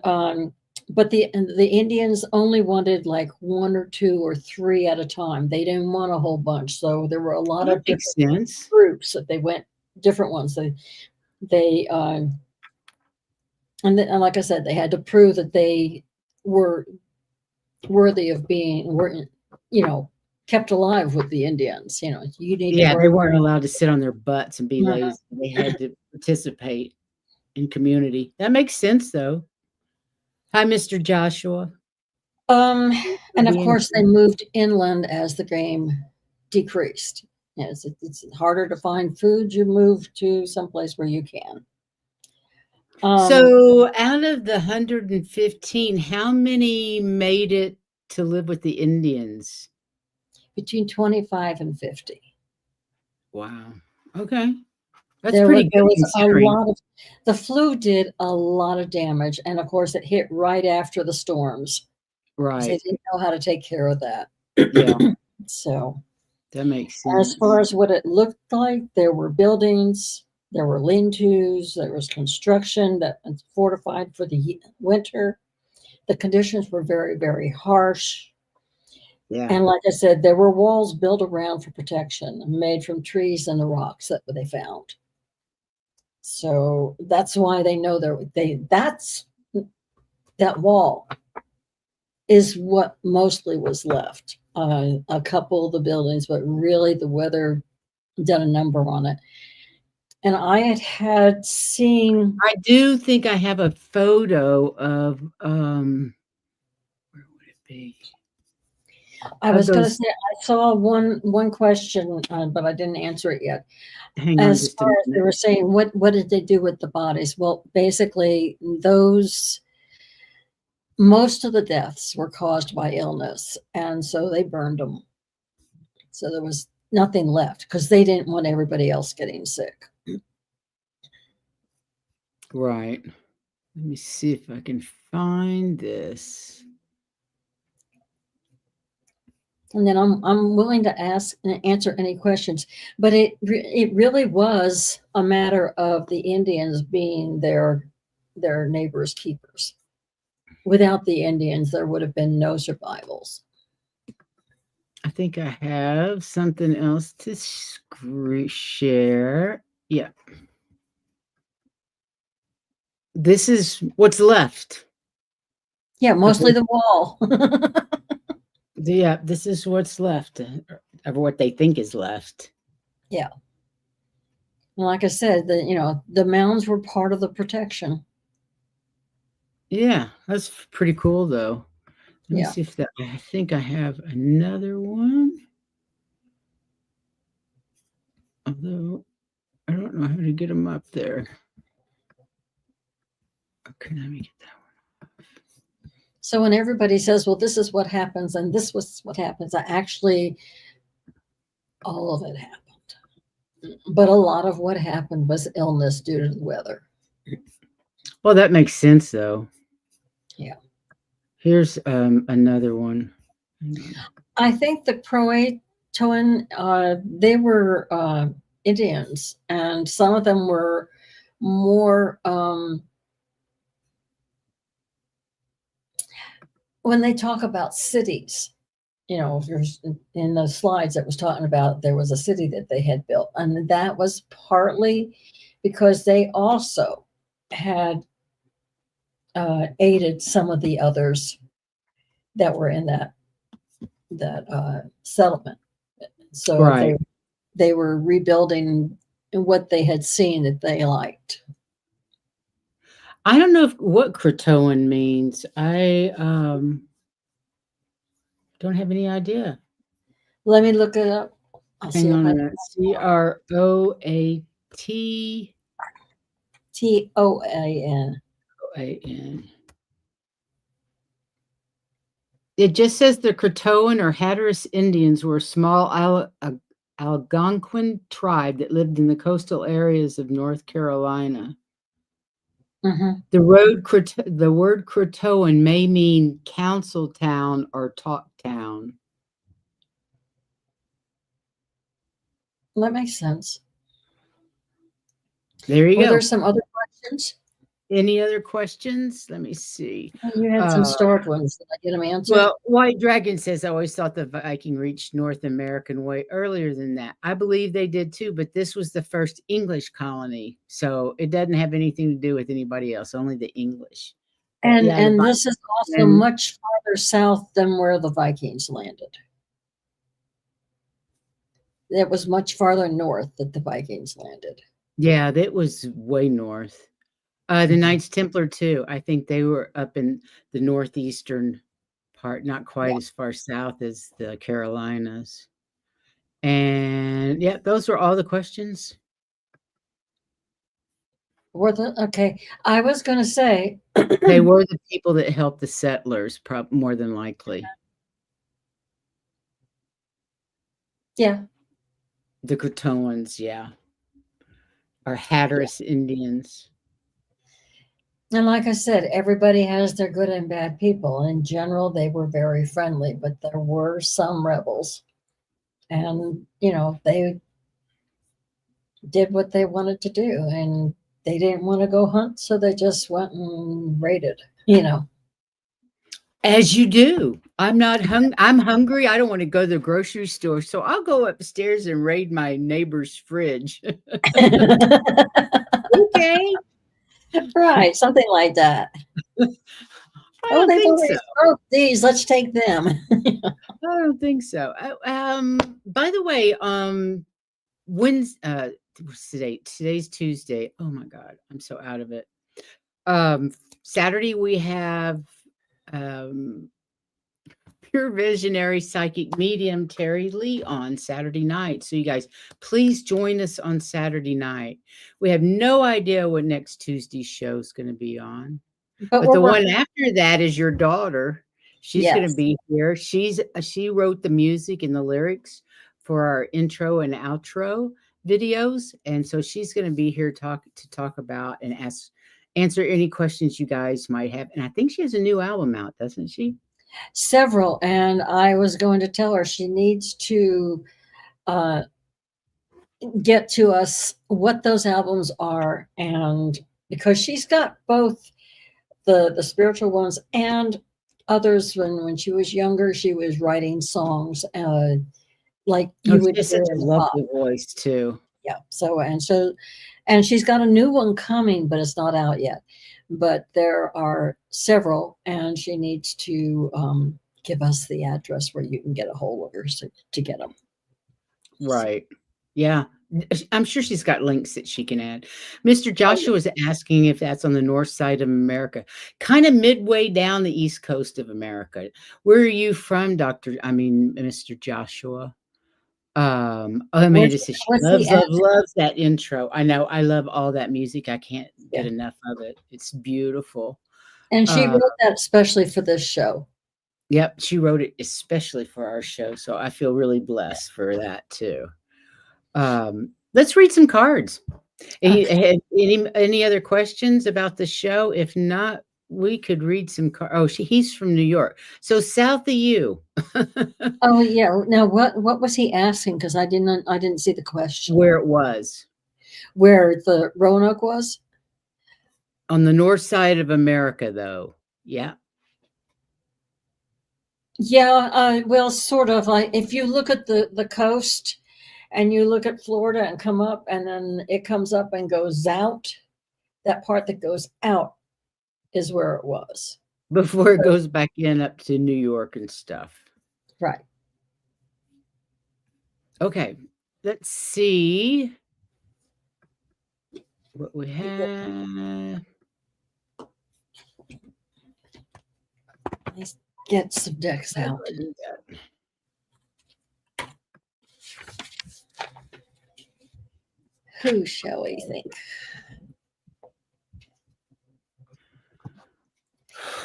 Speaker 2: but the Indians only wanted like one or two or three at a time. They didn't want a whole bunch, so there were a lot
Speaker 1: That
Speaker 2: of
Speaker 1: makes
Speaker 2: different
Speaker 1: sense.
Speaker 2: groups that they went different ones. They and like I said, they had to prove that they were worthy of being you know kept alive with the Indians. You need to
Speaker 1: Yeah, they
Speaker 2: work.
Speaker 1: weren't allowed to sit on their butts and be
Speaker 2: Mhm.
Speaker 1: lazy. They had to participate in community. That makes sense, though. Hi, Mr. Joshua.
Speaker 2: Um,
Speaker 1: Thanks for
Speaker 2: and of
Speaker 1: being
Speaker 2: course, they
Speaker 1: here.
Speaker 2: moved inland as the game decreased. Yes, it's harder to find food. You move to someplace where you can. Um,
Speaker 1: So, out of the 115, how many made it to live with the Indians?
Speaker 2: between 25 and 50.
Speaker 1: Wow. Okay. That's
Speaker 2: There was
Speaker 1: pretty
Speaker 2: there
Speaker 1: good
Speaker 2: was a
Speaker 1: considering.
Speaker 2: lot of the flu did a lot of damage, and of course, it hit right after the storms because they
Speaker 1: Right.
Speaker 2: didn't know how to take care of that.
Speaker 1: Yeah,
Speaker 2: So,
Speaker 1: that makes
Speaker 2: as far
Speaker 1: sense.
Speaker 2: as what it looked like, there were buildings, there were lean-tos, there was construction that was fortified for the winter. The conditions were very, very harsh.
Speaker 1: Yeah.
Speaker 2: And like I said, there were walls built around for protection, made from trees and the rocks that they found. So that's why they know that's that wall is what mostly was left. A couple of the buildings, but really the weather done a number on it. And I had seen,
Speaker 1: I do think I have a photo of, where would it be?
Speaker 2: I
Speaker 1: Of
Speaker 2: was going to
Speaker 1: those.
Speaker 2: say, I saw one question, but I didn't answer it yet.
Speaker 1: Hang on
Speaker 2: As
Speaker 1: just a
Speaker 2: far as they
Speaker 1: minute.
Speaker 2: were saying, what did they do with the bodies? Well, basically, those most of the deaths were caused by illness, and so they burned them. So there was nothing left because they didn't want everybody else getting sick.
Speaker 1: Right. Let me see if I can find this.
Speaker 2: And then I'm willing to ask and answer any questions, but it really was a matter of the Indians being their neighbors' keepers. Without the Indians, there would have been no survivals.
Speaker 1: I think I have something else to share. Yeah. This is what's left
Speaker 2: Yeah,
Speaker 1: of
Speaker 2: mostly
Speaker 1: what,
Speaker 2: the wall.
Speaker 1: yeah, this is what's left of what they think is left.
Speaker 2: Yeah. Like I said, the mounds were part of the protection.
Speaker 1: Yeah, that's pretty cool though. Let me
Speaker 2: Yeah.
Speaker 1: see if that, I think I have another one. Although I don't know how to get them up there. Okay, let me get that.
Speaker 2: So when everybody says, well, this is what happens and this was what happens, actually, all of it happened. But a lot of what happened was illness due to the weather.
Speaker 1: Well, that makes sense though.
Speaker 2: Yeah.
Speaker 1: Here's another one.
Speaker 2: I think the Croatoan, they were Indians, and some of them were more, when they talk about cities, there's in the slides that was talking about there was a city that they had built, and that was partly because they also had aided some of the others that were in that settlement. So
Speaker 1: Right.
Speaker 2: they were rebuilding what they had seen that they liked.
Speaker 1: I don't know what Croatoan means. I don't have any idea.
Speaker 2: Let me look it up. I'll see
Speaker 1: Hang
Speaker 2: if
Speaker 1: on
Speaker 2: I
Speaker 1: a minute. Croat.
Speaker 2: Toan.
Speaker 1: OAN. It just says the Croatoan or Hatteras Indians were a small Algonquin tribe that lived in the coastal areas of North Carolina.
Speaker 2: Mm-hmm.
Speaker 1: The word Croatoan may mean council town or talk town.
Speaker 2: That makes sense.
Speaker 1: There you
Speaker 2: Were there
Speaker 1: go.
Speaker 2: some other questions?
Speaker 1: Any other questions? Let me see.
Speaker 2: You had some stored ones. Did I get them answered?
Speaker 1: Well, White Dragon says, I always thought the Viking reached North America way earlier than that. I believe they did too, but this was the first English colony. So it doesn't have anything to do with anybody else, only the English. But
Speaker 2: And
Speaker 1: yeah, the
Speaker 2: and this is also
Speaker 1: Viking,
Speaker 2: much farther south than where the Vikings landed. It was much farther north that the Vikings landed.
Speaker 1: yeah, that was way north. The Knights Templar too. I think they were up in the northeastern part, not quite
Speaker 2: Yeah.
Speaker 1: as far south as the Carolinas. And yeah, those were all the questions.
Speaker 2: Okay. I was going to say,
Speaker 1: They were the people that helped the settlers, more than likely.
Speaker 2: yeah,
Speaker 1: The Croatoans, yeah, or
Speaker 2: yeah.
Speaker 1: Hatteras Indians.
Speaker 2: And like I said, everybody has their good and bad people. In general, they were very friendly, but there were some rebels. And, they did what they wanted to do. And they didn't want to go hunt, so they just went and raided.
Speaker 1: As you do. I'm hungry. I don't want to go to the grocery store, so I'll go upstairs and raid my neighbor's fridge. Okay.
Speaker 2: Right, something like that.
Speaker 1: I
Speaker 2: Oh,
Speaker 1: don't
Speaker 2: they've
Speaker 1: think so.
Speaker 2: already smoked these. Let's take them.
Speaker 1: I don't think so. By the way, when's what's today? Today's Tuesday. Oh my God, I'm so out of it. Saturday we have um pure visionary psychic medium Terry Lee on Saturday night. So you guys, please join us on Saturday night. We have no idea what next Tuesday's show is going to be on,
Speaker 2: But
Speaker 1: but
Speaker 2: we're
Speaker 1: the one
Speaker 2: working.
Speaker 1: after that is your daughter. She's going to
Speaker 2: Yes.
Speaker 1: be here. She wrote the music and the lyrics for our intro and outro videos, and so she's going to be here to talk about and answer any questions you guys might have. And I think she has a new album out, doesn't she?
Speaker 2: Several. And I was going to tell her she needs to uh, get to us what those albums are. And because she's got both the spiritual ones and others when she was younger, she was writing songs like
Speaker 1: Oh,
Speaker 2: you
Speaker 1: she
Speaker 2: would
Speaker 1: has
Speaker 2: hear
Speaker 1: such a
Speaker 2: in the pop.
Speaker 1: lovely voice too.
Speaker 2: Yeah. And she's got a new one coming, but it's not out yet. But there are several, and she needs to give us the address where you can get a hold of her to get them.
Speaker 1: Right. Yeah. I'm sure she's got links that she can add. Mr.
Speaker 2: Oh,
Speaker 1: Joshua was asking if that's on the north side of America, kind of midway down the east coast of America. Where are you from, Mr. Joshua? Amanda says she
Speaker 2: what's the
Speaker 1: loves, love,
Speaker 2: address?
Speaker 1: loves that intro. I know. I love all that music. I can't get
Speaker 2: Yeah.
Speaker 1: enough of it. It's beautiful.
Speaker 2: And she
Speaker 1: Uh,
Speaker 2: wrote that especially for this show.
Speaker 1: yep, she wrote it especially for our show. So I feel really blessed for that too. Let's read some cards.
Speaker 2: Okay.
Speaker 1: Any other questions about the show? If not, we could read some cards. Oh, he's from New York, so south of you.
Speaker 2: Oh yeah. Now what was he asking? Because I didn't see the question.
Speaker 1: Where it was
Speaker 2: Where the Roanoke was?
Speaker 1: on the north side of America, though. Yeah.
Speaker 2: Yeah, well, sort of. Like if you look at the coast, and you look at Florida and come up, and then it comes up and goes out. That part that goes out is where it was.
Speaker 1: Before it goes back in up to New York and stuff.
Speaker 2: Right.
Speaker 1: Okay, let's see what we have.
Speaker 2: Let's get some decks
Speaker 1: How do
Speaker 2: out.
Speaker 1: I do that?
Speaker 2: Who shall we think?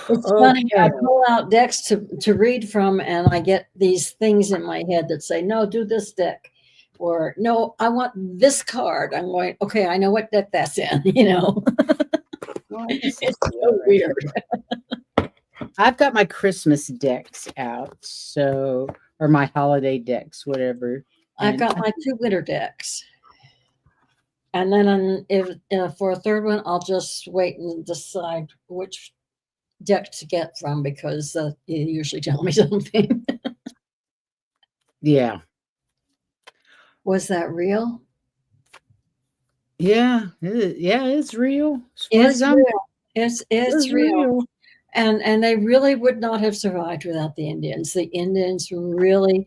Speaker 2: It's funny. I
Speaker 1: Okay.
Speaker 2: pull out decks to read from, and I get these things in my head that say, "No, do this deck," or "No, I want this card." I'm going, "Okay, I know what deck that's in."
Speaker 1: Well, this is
Speaker 2: It's
Speaker 1: the
Speaker 2: so
Speaker 1: one right
Speaker 2: weird.
Speaker 1: here. I've got my Christmas decks out, or my holiday decks, whatever.
Speaker 2: I've
Speaker 1: And
Speaker 2: got my two winter decks. And then if for a third one, I'll just wait and decide which deck to get from because you usually tell me something.
Speaker 1: yeah,
Speaker 2: Was that real?
Speaker 1: yeah, it's real. As far as
Speaker 2: It's
Speaker 1: I'm,
Speaker 2: real. It's
Speaker 1: it's
Speaker 2: real.
Speaker 1: real.
Speaker 2: And they really would not have survived without the Indians. The Indians really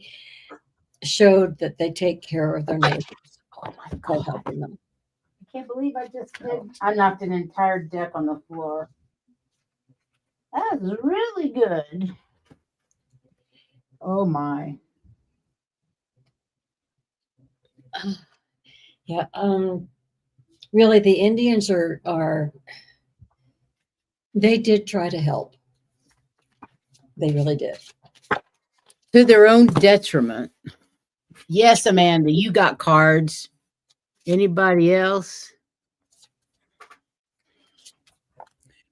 Speaker 2: showed that they take care of their neighbors
Speaker 1: Oh my
Speaker 2: by
Speaker 1: god!
Speaker 2: helping them.
Speaker 1: I can't believe I just did. I knocked an entire deck on the floor. That was really good. Oh my!
Speaker 2: Yeah. Really, the Indians are they did try to help. They really did.
Speaker 1: To their own detriment. Yes, Amanda, you got cards. Anybody else?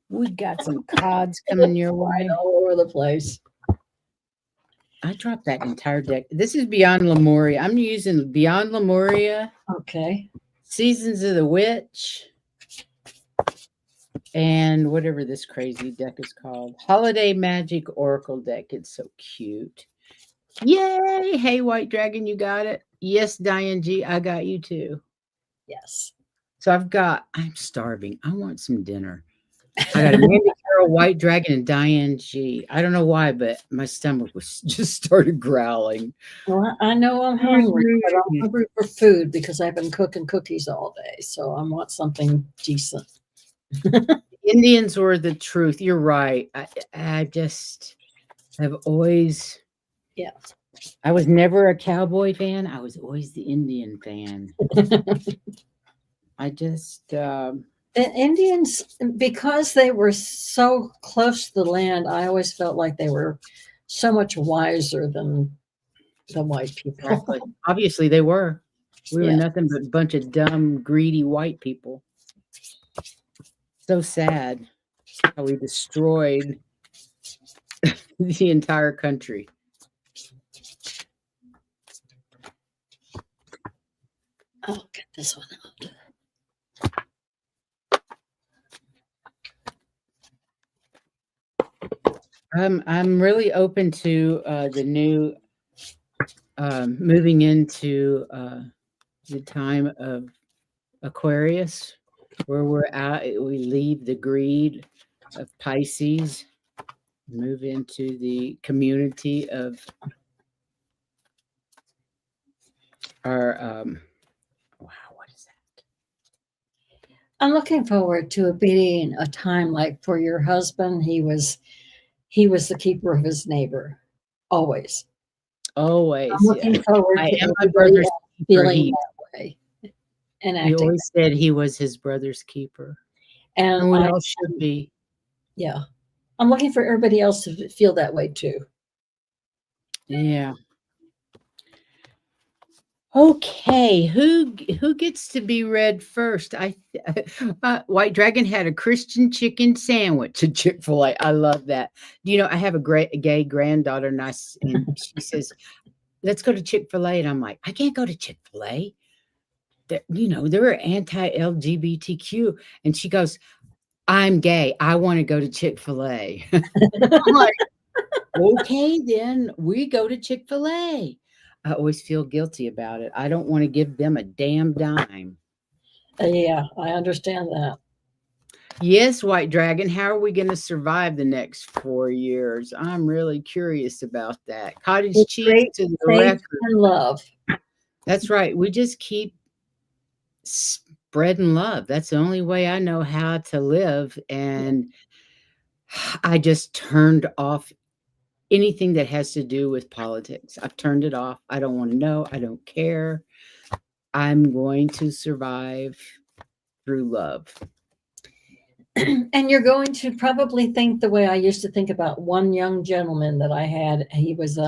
Speaker 1: We got some cards coming your
Speaker 2: Right
Speaker 1: way.
Speaker 2: all over the place.
Speaker 1: I dropped that entire deck. This is Beyond Lemuria. I'm using Beyond Lemuria,
Speaker 2: Okay.
Speaker 1: Seasons of the Witch, and whatever this crazy deck is called. Holiday Magic Oracle deck. It's so cute. Yay! Hey, White Dragon, you got it. Yes, Diane G, I got you too.
Speaker 2: Yes.
Speaker 1: So I'm starving. I want some dinner. I got Amanda Carroll, White Dragon, and Diane G. I don't know why, but my stomach was just started growling.
Speaker 2: Well, I know I'm hungry, but I'm hungry for food because I've been cooking cookies all day. So I want something decent.
Speaker 1: Indians were the truth. You're right. I just have always.
Speaker 2: Yeah.
Speaker 1: I was never a cowboy fan. I was always the Indian fan. I just.
Speaker 2: The Indians, because they were so close to the land, I always felt like they were so much wiser than the white people.
Speaker 1: Exactly. Obviously, they were. We were
Speaker 2: Yeah.
Speaker 1: nothing but a bunch of dumb, greedy white people. So sad how we destroyed the entire country.
Speaker 2: I'll get this one out.
Speaker 1: I'm really open to the new moving into the time of Aquarius, where we're out. We leave the greed of Pisces, move into the community of our. Wow, what is that?
Speaker 2: I'm looking forward to it being a time like for your husband. He was the keeper of his neighbor, always. I'm
Speaker 1: Always, yeah.
Speaker 2: looking forward
Speaker 1: I
Speaker 2: to
Speaker 1: am my
Speaker 2: everybody
Speaker 1: brother's
Speaker 2: else
Speaker 1: keeper.
Speaker 2: feeling that way and
Speaker 1: He
Speaker 2: acting
Speaker 1: always
Speaker 2: that.
Speaker 1: said he was his brother's keeper,
Speaker 2: And
Speaker 1: and we
Speaker 2: I,
Speaker 1: all should be.
Speaker 2: yeah, I'm looking for everybody else to feel that way too.
Speaker 1: Yeah. Okay, who gets to be read first? White Dragon had a Christian chicken sandwich at Chick-fil-A. I love that. Do you know I have a great gay granddaughter, and and she says, "Let's go to Chick-fil-A," and I'm like, "I can't go to Chick-fil-A. They're anti-LGBTQ," and she goes, "I'm gay. I want to go to Chick-fil-A." I'm like, "Okay, then we go to Chick-fil-A." I always feel guilty about it. I don't wanna give them a damn dime.
Speaker 2: Yeah, I understand that.
Speaker 1: Yes, White Dragon, how are we gonna survive the next 4 years? I'm really curious about that. Cottage
Speaker 2: With
Speaker 1: cheese
Speaker 2: great
Speaker 1: to the
Speaker 2: faith
Speaker 1: record.
Speaker 2: and love.
Speaker 1: That's right, we just keep spreading love. That's the only way I know how to live, and I just turned off anything that has to do with politics. I've turned it off. I don't wanna know, I don't care. I'm going to survive through love.
Speaker 2: And you're going to probably think the way I used to think about one young gentleman that I had. He was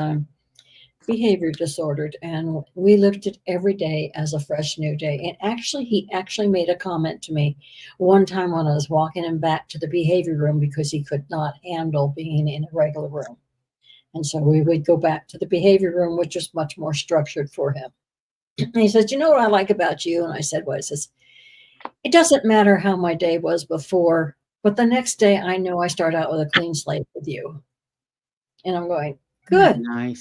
Speaker 2: behavior disordered, and we looked at every day as a fresh new day. And actually, he actually made a comment to me one time when I was walking him back to the behavior room because he could not handle being in a regular room. And so we would go back to the behavior room, which is much more structured for him. And he says, "You know what I like about you?" And I said, "What?" He says, "It doesn't matter how my day was before, but the next day I know I start out with a clean slate with you." And I'm going,
Speaker 1: Isn't that
Speaker 2: good.
Speaker 1: nice?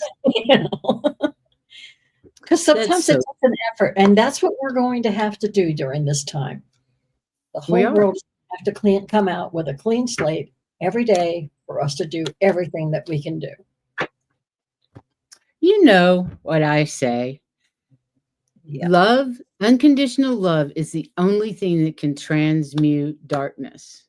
Speaker 2: Because
Speaker 1: That's
Speaker 2: sometimes it
Speaker 1: so
Speaker 2: takes an effort, and that's what we're going to have to do during this time. The
Speaker 1: we
Speaker 2: whole
Speaker 1: are.
Speaker 2: world have to come out with a clean slate every day for us to do everything that we can do.
Speaker 1: You know what I say.
Speaker 2: Yeah,
Speaker 1: Love, unconditional love is the only thing that can transmute darkness.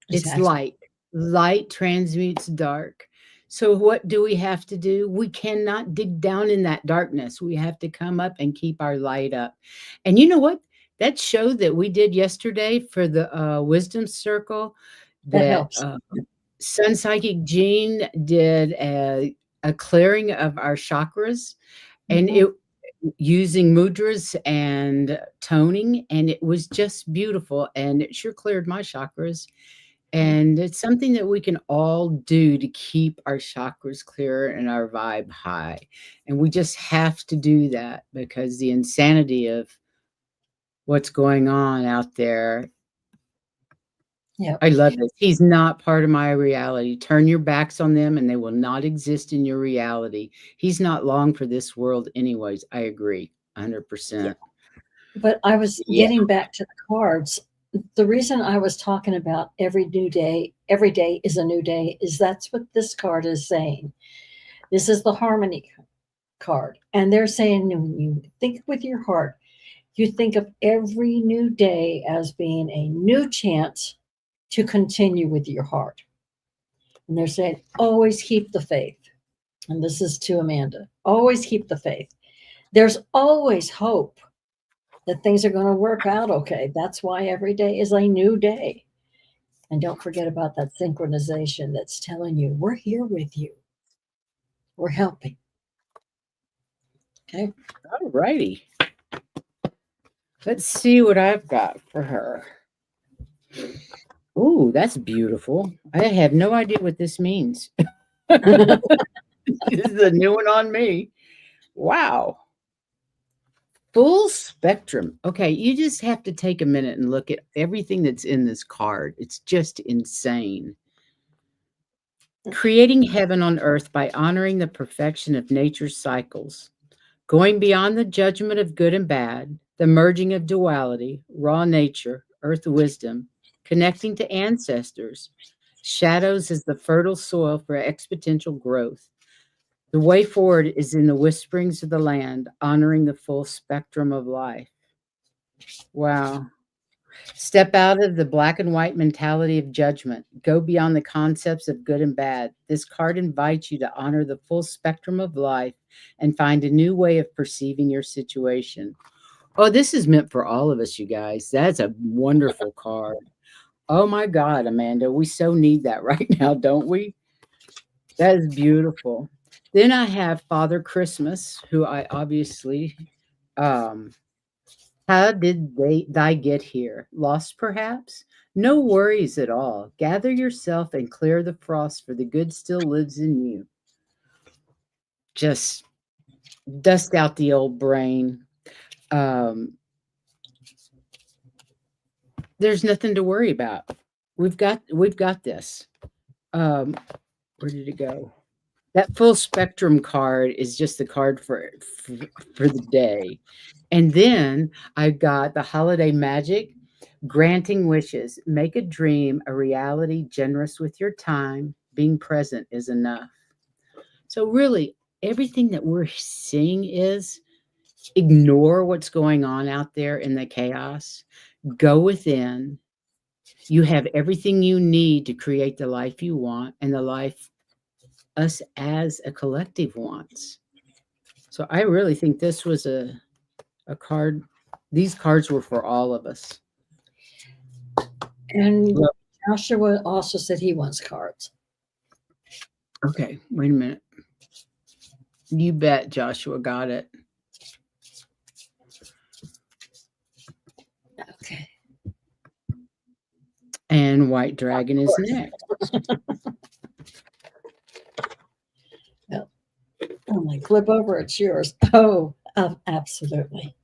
Speaker 1: It's
Speaker 2: exactly.
Speaker 1: light. Light transmutes dark. So what do we have to do? We cannot dig down in that darkness. We have to come up and keep our light up. And you know what? That show that we did yesterday for the wisdom circle
Speaker 2: That
Speaker 1: that
Speaker 2: helps.
Speaker 1: Sun Psychic Jean did a clearing of our chakras, and
Speaker 2: Mhm.
Speaker 1: it using mudras and toning, and it was just beautiful, and it sure cleared my chakras. And it's something that we can all do to keep our chakras clear and our vibe high. And we just have to do that because the insanity of what's going on out there.
Speaker 2: Yep.
Speaker 1: I love this. He's not part of my reality. Turn your backs on them and they will not exist in your reality. He's not long for this world anyways. I agree
Speaker 2: Yeah.
Speaker 1: 100%.
Speaker 2: But I was
Speaker 1: Yeah.
Speaker 2: getting back to the cards. The reason I was talking about every day is a new day, is that's what this card is saying. This is the harmony card. And they're saying when you think with your heart, you think of every new day as being a new chance to continue with your heart. And they're saying, always keep the faith. And this is to Amanda. Always keep the faith. There's always hope that things are going to work out okay. That's why every day is a new day. And don't forget about that synchronization that's telling you, we're here with you, we're helping. Okay.
Speaker 1: All righty. Let's see what I've got for her. Ooh, that's beautiful. I have no idea what this means. This is a new one on me. Wow. Full spectrum. Okay, you just have to take a minute and look at everything that's in this card. It's just insane. creating heaven on earth by honoring the perfection of nature's cycles, going beyond the judgment of good and bad, the merging of duality, raw nature, earth wisdom, connecting to ancestors, shadows as the fertile soil for exponential growth. The way forward is in the whisperings of the land, honoring the full spectrum of life. Wow. Step out of the black and white mentality of judgment. Go beyond the concepts of good and bad. This card invites you to honor the full spectrum of life and find a new way of perceiving your situation. Oh, this is meant for all of us, you guys. That's a wonderful card. Oh my God, Amanda, we so need that right now, don't we? That is beautiful. Then I have Father Christmas, who I obviously um how did thy get here? Lost perhaps? No worries at all. Gather yourself and clear the frost, for the good still lives in you. Just dust out the old brain. Um, there's nothing to worry about. We've got this. Um, where did it go? That full spectrum card is just the card for the day. And then I've got the holiday magic, granting wishes. Make a dream a reality, generous with your time. Being present is enough. So really, everything that we're seeing is ignore what's going on out there in the chaos. Go within. You have everything you need to create the life you want and the life us as a collective wants. So I really think this was a card. These cards were for all of us.
Speaker 2: And
Speaker 1: Well,
Speaker 2: Joshua also said he wants cards.
Speaker 1: okay, wait a minute. You bet Joshua got it.
Speaker 2: Okay.
Speaker 1: And White Dragon
Speaker 2: Of
Speaker 1: is
Speaker 2: course.
Speaker 1: next.
Speaker 2: Well, I'm like, flip over, it's yours. Oh, absolutely.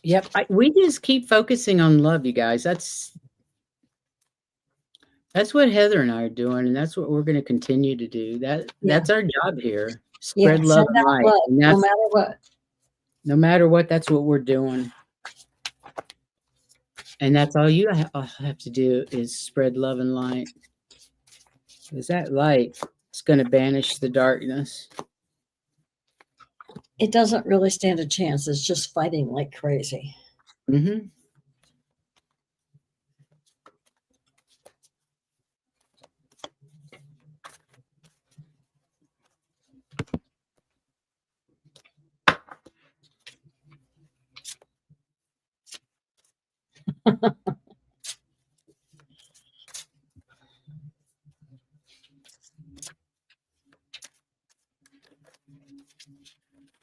Speaker 1: Yep, we just keep focusing on love, you guys. That's what Heather and I are doing, and that's what we're going to continue to do.
Speaker 2: Yeah.
Speaker 1: That's our job here.
Speaker 2: Yeah.
Speaker 1: Spread love
Speaker 2: Send
Speaker 1: and
Speaker 2: out
Speaker 1: light,
Speaker 2: love
Speaker 1: and
Speaker 2: no
Speaker 1: that's
Speaker 2: matter what.
Speaker 1: no matter what. That's what we're doing, and that's all you have to do is spread love and light. Because that light is going to banish the darkness.
Speaker 2: It doesn't really stand a chance. It's just fighting like crazy.
Speaker 1: Hmm.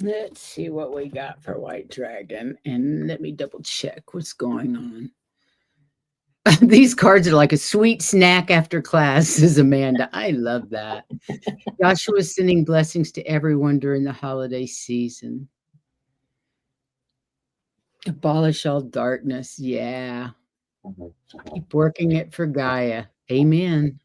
Speaker 1: Let's see what we got for White Dragon, and let me double check what's going on. These cards are like a sweet snack after class, says Amanda. I love that. Joshua is sending blessings to everyone during the holiday season. Abolish all darkness. Yeah. Keep working it for Gaia. Amen.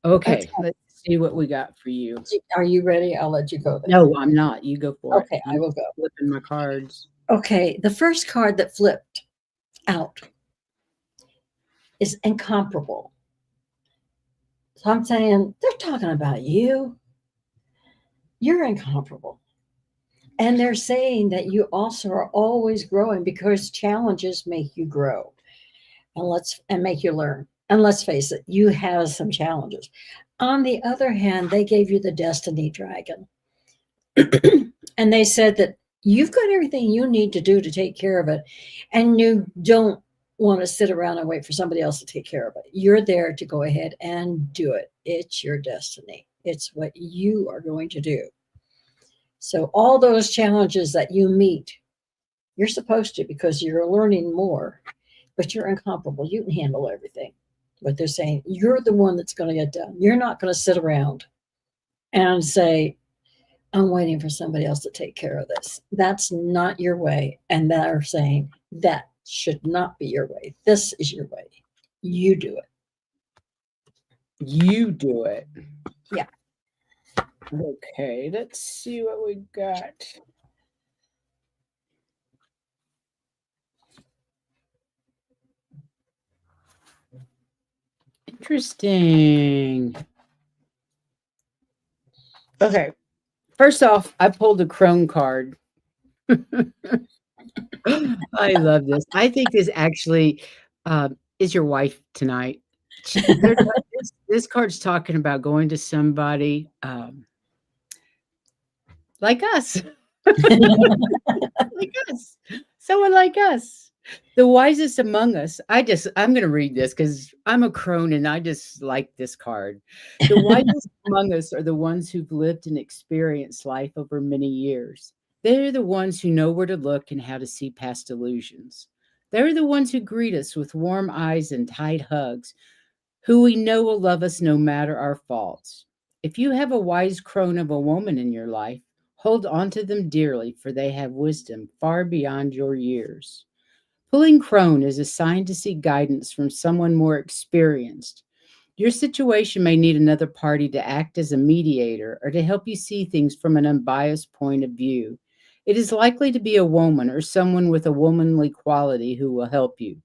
Speaker 2: Okay.
Speaker 1: Okay, let's see what we got for you.
Speaker 2: Are you ready? I'll let you go then.
Speaker 1: No, I'm not. You go for it.
Speaker 2: Okay, I
Speaker 1: I'm
Speaker 2: will go.
Speaker 1: flipping my cards.
Speaker 2: Okay, the first card that flipped out is incomparable. So I'm saying they're talking about you. You're incomparable. And they're saying that you also are always growing because challenges make you grow and make you learn. And let's face it, you have some challenges. On the other hand, they gave you the destiny dragon. And they said that you've got everything you need to do to take care of it. And you don't want to sit around and wait for somebody else to take care of it. You're there to go ahead and do it. It's your destiny. It's what you are going to do. So all those challenges that you meet, you're supposed to because you're learning more, but you're incomparable. You can handle everything. What they're saying, you're the one that's going to get done. You're not going to sit around and say, I'm waiting for somebody else to take care of this. That's not your way. And they're saying that's should not be your way. This is your way. You do it.
Speaker 1: You do it.
Speaker 2: Yeah.
Speaker 1: Okay, let's see what we got. Interesting. Okay. First off, I pulled a crone card. I love this. I think this actually is your wife tonight. This card's talking about going to somebody like us. Like us. Someone like us. The wisest among us. I'm gonna read this because I'm a crone and I just like this card. The wisest among us are the ones who've lived and experienced life over many years. They're the ones who know where to look and how to see past illusions. They're the ones who greet us with warm eyes and tight hugs, who we know will love us no matter our faults. If you have a wise crone of a woman in your life, hold on to them dearly, for they have wisdom far beyond your years. Pulling crone is a sign to seek guidance from someone more experienced. Your situation may need another party to act as a mediator or to help you see things from an unbiased point of view. It is likely to be a woman or someone with a womanly quality who will help you.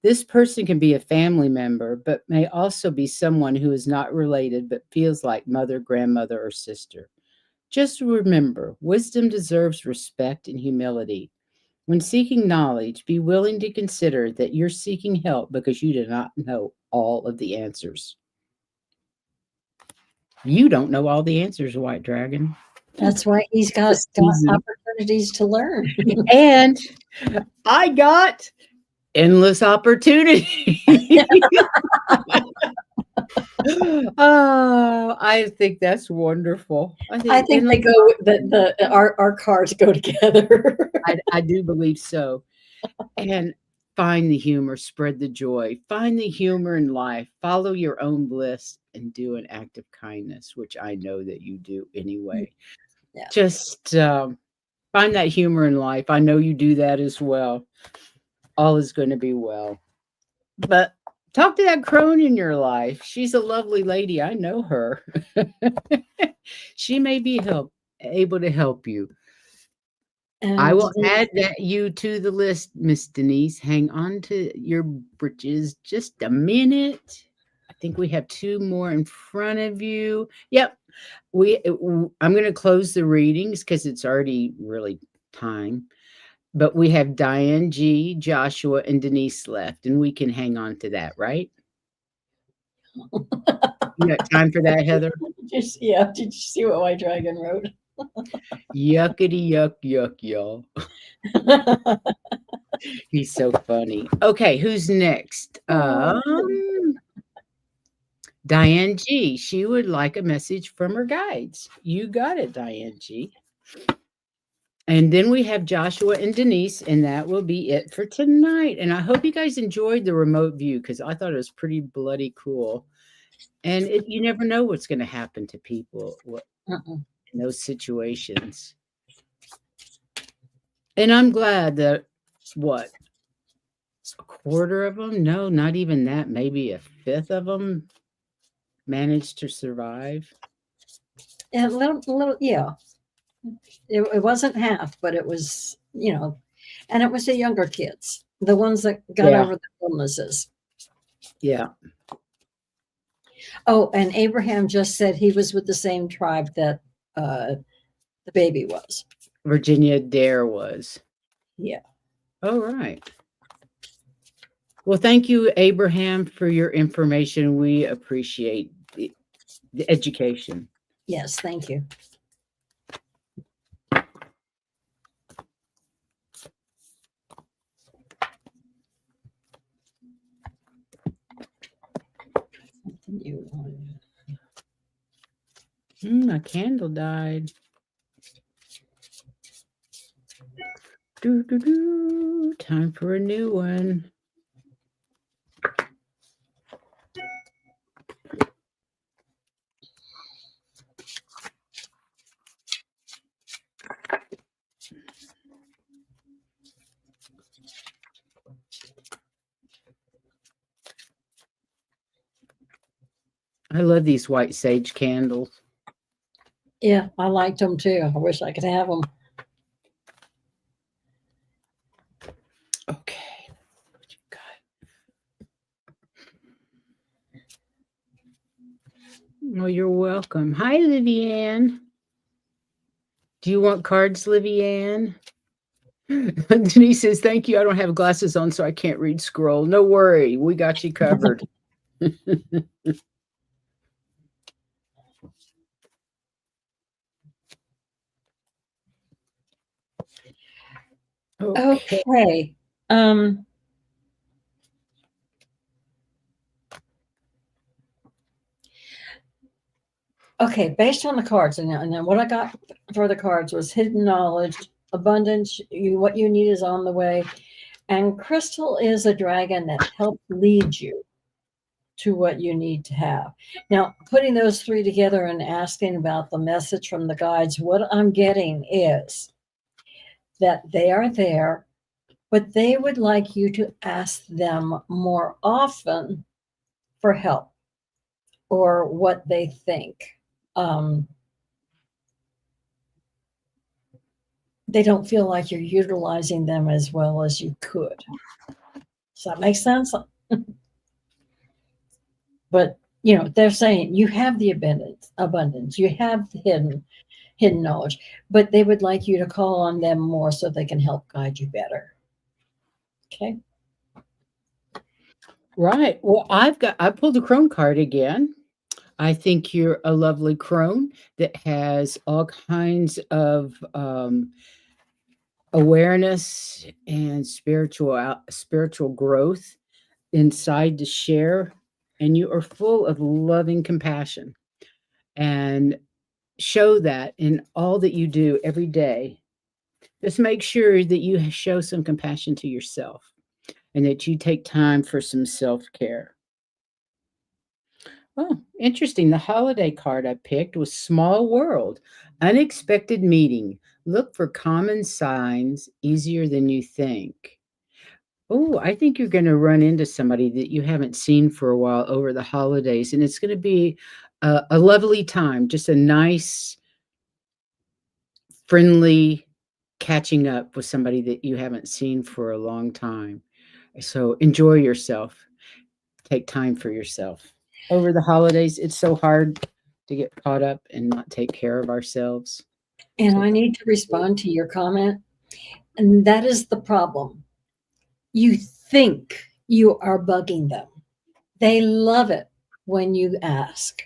Speaker 1: This person can be a family member, but may also be someone who is not related but feels like mother, grandmother, or sister. Just remember, wisdom deserves respect and humility. When seeking knowledge, be willing to consider that you're seeking help because you do not know all of the answers. You don't know all the answers, White Dragon.
Speaker 2: That's why he's got opportunities to learn.
Speaker 1: And I got endless opportunity. Oh, I think that's wonderful.
Speaker 2: I think they go. Our cards go together.
Speaker 1: I do believe so. And find the humor, spread the joy, find the humor in life, follow your own bliss, and do an act of kindness, which I know that you do anyway.
Speaker 2: Yeah.
Speaker 1: Just find that humor in life. I know you do that as well. All is going to be well. But talk to that crone in your life. She's a lovely lady. I know her. She may be able to help you. I will add that you to the list, Miss Denise. Hang on to your britches just a minute. I think we have two more in front of you. Yep. I'm going to close the readings because it's already really time. But we have Diane G, Joshua, and Denise left, and we can hang on to that, right? You got time for that, Heather?
Speaker 2: Yeah. Did you see what White Dragon wrote?
Speaker 1: Yuckity yuck yuck, y'all. He's so funny. Okay, who's next? Diane G. She would like a message from her guides. You got it, Diane G. And then we have Joshua and Denise, and that will be it for tonight. And I hope you guys enjoyed the remote view because I thought it was pretty bloody cool. And you never know what's going to happen to people in those situations. And I'm glad that, what, a quarter of them? No, not even that. Maybe a fifth of them managed to survive.
Speaker 2: Yeah, little, yeah. It wasn't half, but it was, and it was the younger kids, the ones that got over the illnesses.
Speaker 1: Yeah.
Speaker 2: Oh, and Abraham just said he was with the same tribe that the baby was.
Speaker 1: Virginia Dare was.
Speaker 2: Yeah.
Speaker 1: Oh, right. Well, thank you, Abraham, for your information. We appreciate the education.
Speaker 2: Yes, thank you.
Speaker 1: My candle died. Time for a new one. I love these white sage candles.
Speaker 2: Yeah, I liked them too. I wish I could have them.
Speaker 1: Okay. What you got? Oh, you're welcome. Hi, Livianne. Do you want cards, Livianne? Denise says, thank you. I don't have glasses on, so I can't read scroll. No worry. We got you covered. Okay.
Speaker 2: Okay. Um, okay, based on the cards, and then what I got for the cards was hidden knowledge, abundance, what you need is on the way, and crystal is a dragon that helps lead you to what you need to have. Now, putting those three together and asking about the message from the guides, what I'm getting is that they are there, but they would like you to ask them more often for help or what they think. Um, they don't feel like you're utilizing them as well as you could. Does that make sense? But they're saying you have the abundance, you have the hidden knowledge, but they would like you to call on them more so they can help guide you better. Okay.
Speaker 1: Right. Well, I pulled a crone card again. I think you're a lovely crone that has all kinds of awareness and spiritual growth inside to share, and you are full of loving compassion, and show that in all that you do every day. Just make sure that you show some compassion to yourself and that you take time for some self-care. Oh, interesting. The holiday card I picked was Small World, Unexpected Meeting. Look for common signs easier than you think. Oh, I think you're going to run into somebody that you haven't seen for a while over the holidays, and it's going to be a lovely time, just a nice, friendly catching up with somebody that you haven't seen for a long time. So enjoy yourself. Take time for yourself. Over the holidays, it's so hard to get caught up and not take care of ourselves.
Speaker 2: And
Speaker 1: So
Speaker 2: I need to respond to your comment. And that is the problem. You think you are bugging them. They love it when you ask.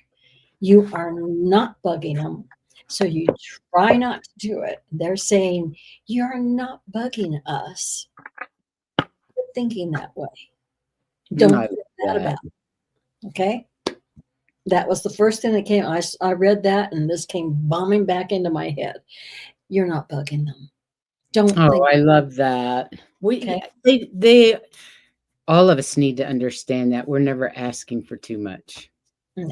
Speaker 2: You are not bugging them. So you try not to do it. They're saying, you're not bugging us. You're thinking that way.
Speaker 1: I
Speaker 2: Don't
Speaker 1: love
Speaker 2: feel bad about
Speaker 1: that.
Speaker 2: it. Okay. That was the first thing that came. I read that and this came bombing back into my head. You're not bugging them. Don't
Speaker 1: Oh,
Speaker 2: think.
Speaker 1: I love that.
Speaker 2: Okay.
Speaker 1: They all of us need to understand that we're never asking for too much.
Speaker 2: No.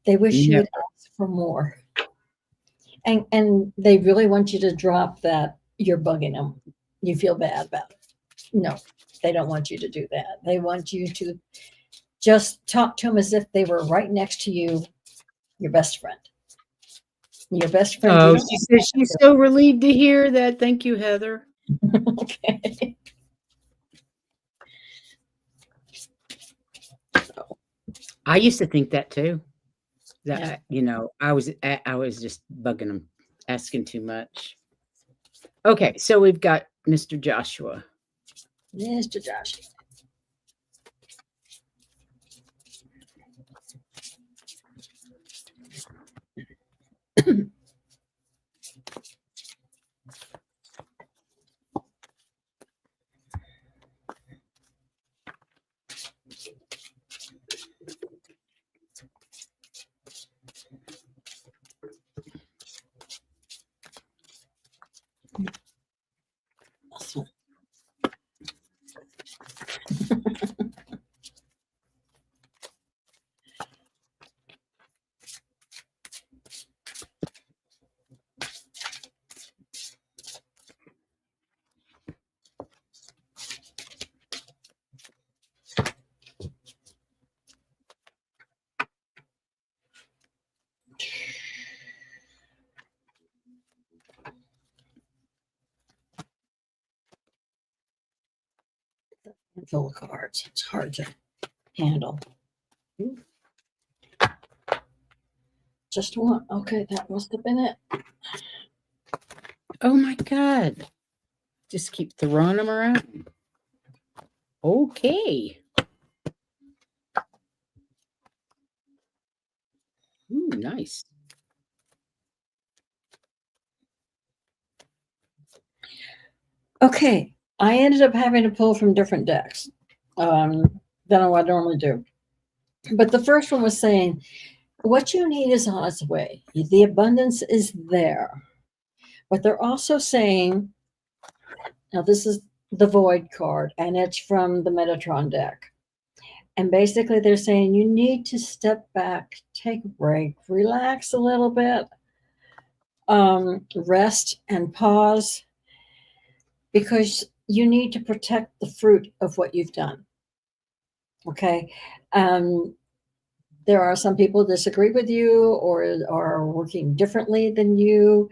Speaker 2: They wish you would
Speaker 1: Never.
Speaker 2: ask for more. And they really want you to drop that you're bugging them. You feel bad about it. No, they don't want you to do that. They want you to just talk to them as if they were right next to you, your best friend. Your best friend, you
Speaker 1: Oh,
Speaker 2: don't
Speaker 1: she says she's so relieved to hear that. Thank you, Heather.
Speaker 2: okay.
Speaker 1: I used to think that too.
Speaker 2: Yeah.
Speaker 1: That I was just bugging them, asking too much. Okay, so we've got Mr. Joshua.
Speaker 2: Mr. Josh. Awesome. Full of cards. It's hard to handle. Just one. Okay, that must have been it.
Speaker 1: Oh my God. Just keep throwing them around. Okay. Ooh, nice.
Speaker 2: Okay, I ended up having to pull from different decks than what I normally do. But the first one was saying, what you need is on its way. The abundance is there. But they're also saying, now this is the Void card, and it's from the Metatron deck. And basically, they're saying you need to step back, take a break, relax a little bit, rest and pause, because you need to protect the fruit of what you've done. Okay. There are some people disagree with you or are working differently than you.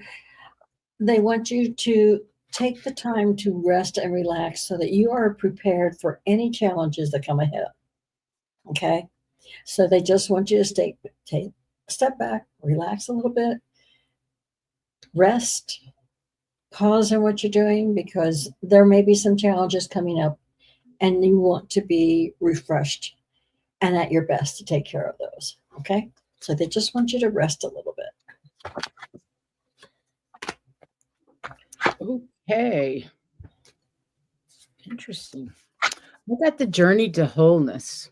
Speaker 2: They want you to take the time to rest and relax so that you are prepared for any challenges that come ahead. Okay. So they just want you to take a step back, relax a little bit, rest, pause on what you're doing because there may be some challenges coming up and you want to be refreshed and at your best to take care of those. Okay. So they just want you to rest a little bit.
Speaker 1: Okay. Interesting. I got the journey to wholeness.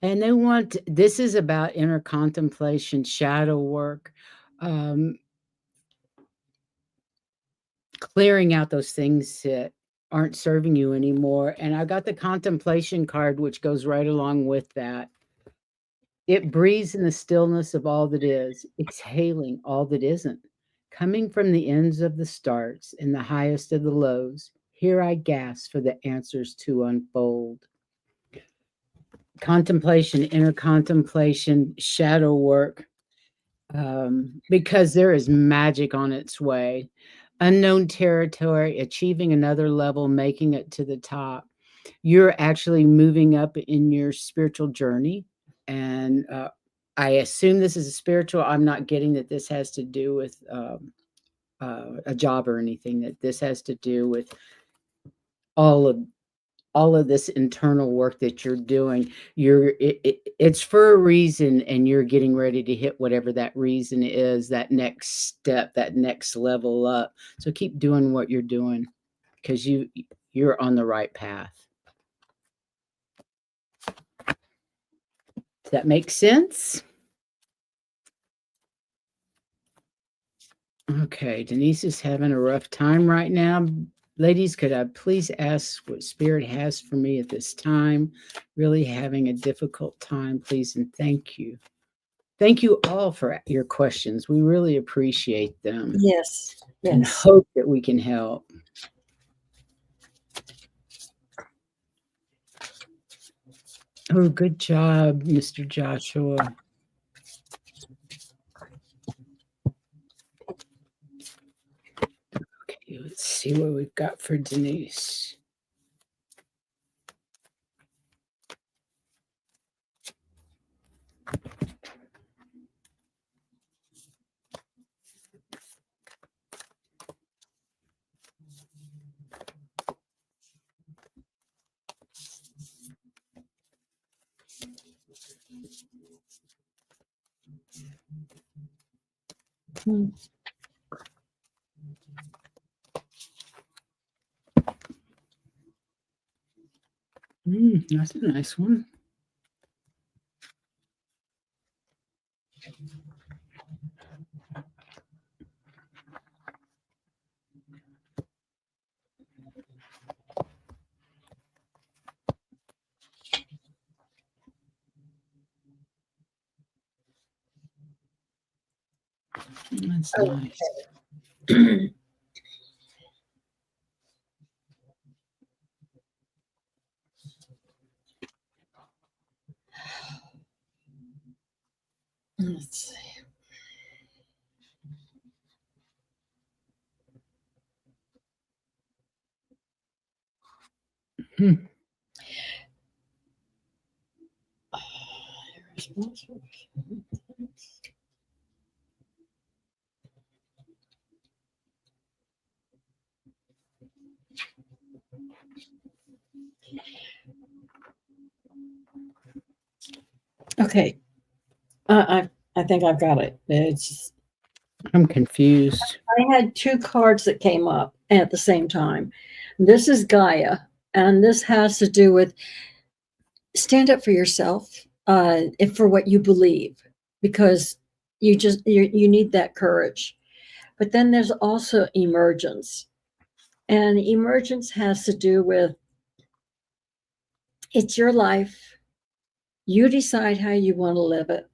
Speaker 1: And they want this is about inner contemplation, shadow work, um, clearing out those things that aren't serving you anymore. And I got the contemplation card, which goes right along with that. It breathes in the stillness of all that is, exhaling all that isn't. Coming from the ends of the starts and the highest of the lows, here I gasp for the answers to unfold. Contemplation, inner contemplation, shadow work, because there is magic on its way. Unknown territory, achieving another level, making it to the top. You're actually moving up in your spiritual journey. And I assume this is a spiritual. I'm not getting that this has to do with a job or anything, that this has to do with all of this internal work that you're doing. It's for a reason, and you're getting ready to hit whatever that reason is, that next step, that next level up. So keep doing what you're doing because you're on the right path. Does that make sense? Okay, Denise is having a rough time right now. Ladies, could I please ask what Spirit has for me at this time? Really having a difficult time, please, and thank you. Thank you all for your questions. We really appreciate them
Speaker 2: Yes.
Speaker 1: and
Speaker 2: Yes.
Speaker 1: hope that we can help. Oh, good job, Mr. Joshua. Okay, let's see what we've got for Denise. That's a nice one. That's nice.
Speaker 2: Let's see.
Speaker 1: Hmm.
Speaker 2: Okay, I think I've got it.
Speaker 1: I'm confused.
Speaker 2: I had two cards that came up at the same time. This is Gaia, and this has to do with stand up for yourself, and for what you believe, because you need that courage. But then there's also emergence, and emergence has to do with it's your life. You decide how you want to live it.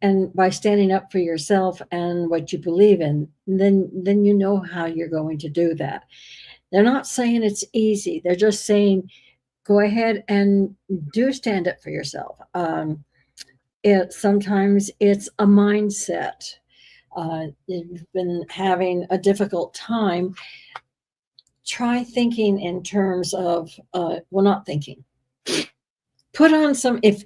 Speaker 2: And by standing up for yourself and what you believe in, then you know how you're going to do that. They're not saying it's easy. They're just saying go ahead and do stand up for yourself. It sometimes it's a mindset. You've been having a difficult time. Try thinking in terms of well, not thinking. Put on some if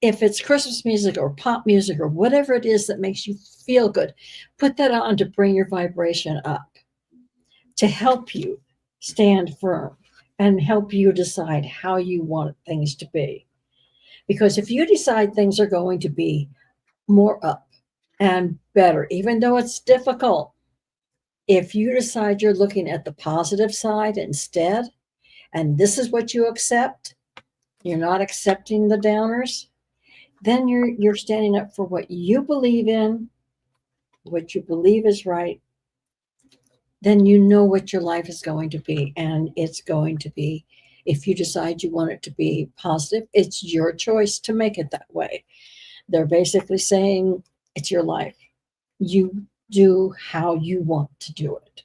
Speaker 2: it's Christmas music or pop music or whatever it is that makes you feel good, put that on to bring your vibration up, to help you stand firm and help you decide how you want things to be. Because if you decide things are going to be more up and better, even though it's difficult, if you decide you're looking at the positive side instead, and this is what you accept, you're not accepting the downers, then you're standing up for what you believe in, what you believe is right, then you know what your life is going to be. And it's going to be, if you decide you want it to be positive, it's your choice to make it that way. They're basically saying it's your life. You do how you want to do it.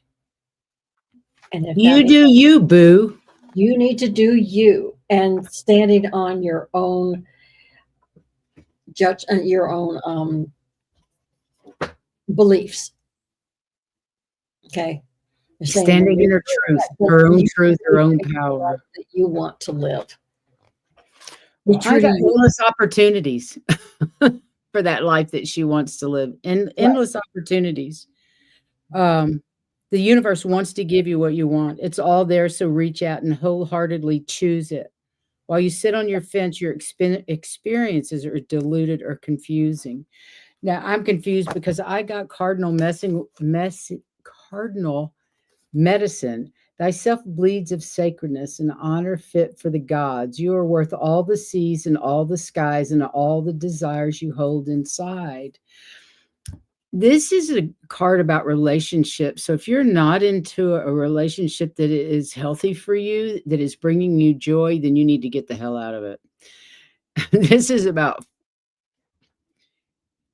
Speaker 2: And if
Speaker 1: You
Speaker 2: that
Speaker 1: do you, boo.
Speaker 2: you need to do you and standing on your own judge your own beliefs. Okay. You're saying
Speaker 1: Standing in her truth, her own truth, her own power.
Speaker 2: that you want to live. Be
Speaker 1: Well, I
Speaker 2: true to
Speaker 1: got
Speaker 2: you.
Speaker 1: endless opportunities for that life that she wants to live, and
Speaker 2: Right.
Speaker 1: endless opportunities. Um, the universe wants to give you what you want. It's all there, so reach out and wholeheartedly choose it. While you sit on your fence, your experiences are diluted or confusing. Now, I'm confused because I got cardinal medicine. Thyself bleeds of sacredness and honor fit for the gods. You are worth all the seas and all the skies and all the desires you hold inside. This is a card about relationships. So if you're not into a relationship that is healthy for you, that is bringing you joy, then you need to get the hell out of it. This is about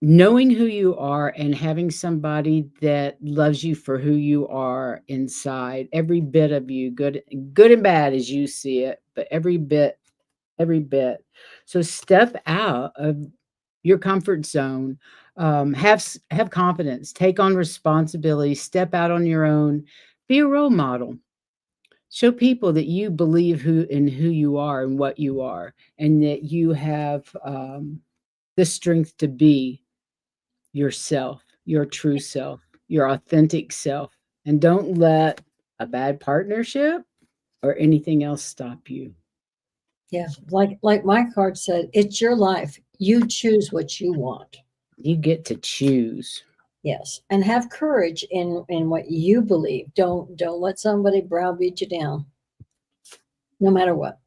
Speaker 1: knowing who you are and having somebody that loves you for who you are inside, every bit of you, good and bad as you see it, but every bit. So step out of your comfort zone. Have confidence, take on responsibility, step out on your own, be a role model. Show people that you believe who you are and what you are, and that you have the strength to be yourself, your true self, your authentic self, and don't let a bad partnership or anything else stop you.
Speaker 2: Yeah. Like my card said, it's your life. You choose what you want.
Speaker 1: You get to choose.
Speaker 2: Yes. And have courage in what you believe. Don't let somebody browbeat you down, no matter what.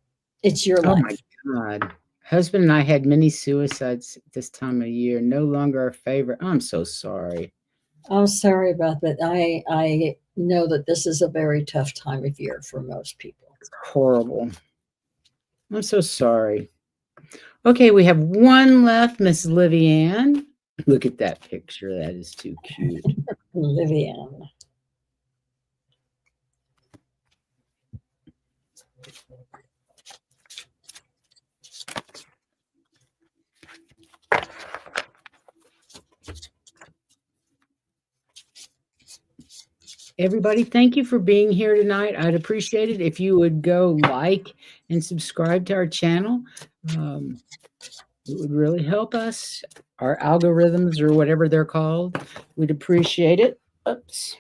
Speaker 2: It's your
Speaker 1: Oh my
Speaker 2: life.
Speaker 1: God. Husband and I had many suicides this time of year. No longer our favorite. I'm so sorry.
Speaker 2: I'm sorry about that. I know that this is a very tough time of year for most people.
Speaker 1: Horrible. I'm so sorry. Okay, we have one left, Miss Livianne. Look at that picture. That is too cute.
Speaker 2: Vivian.
Speaker 1: Everybody, thank you for being here tonight. I'd appreciate it if you would go like and subscribe to our channel. Um, it would really help us. Our algorithms or whatever they're called. We'd appreciate it. Oops.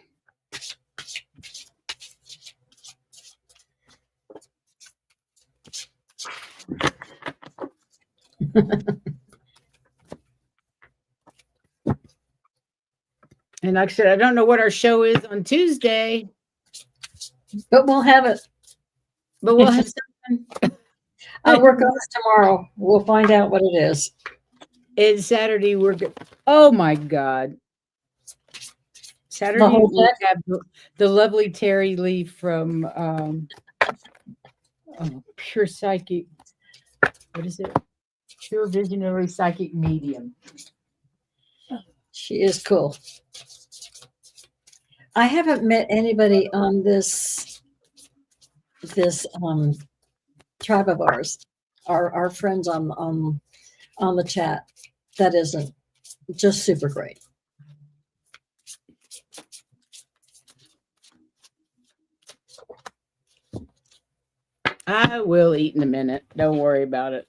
Speaker 1: And like I said, I don't know what our show is on Tuesday,
Speaker 2: But we'll have it.
Speaker 1: but we'll have something.
Speaker 2: I'll work on it tomorrow. We'll find out what it is.
Speaker 1: It's Saturday. We're good. Oh my God. Saturday
Speaker 2: whole
Speaker 1: we
Speaker 2: deck?
Speaker 1: have the lovely Terry Lee from Pure Psychic. What is it? Pure Visionary Psychic Medium.
Speaker 2: She is cool. I haven't met anybody on this tribe of ours, our friends on the chat, that isn't just super great.
Speaker 1: I will eat in a minute. Don't worry about it.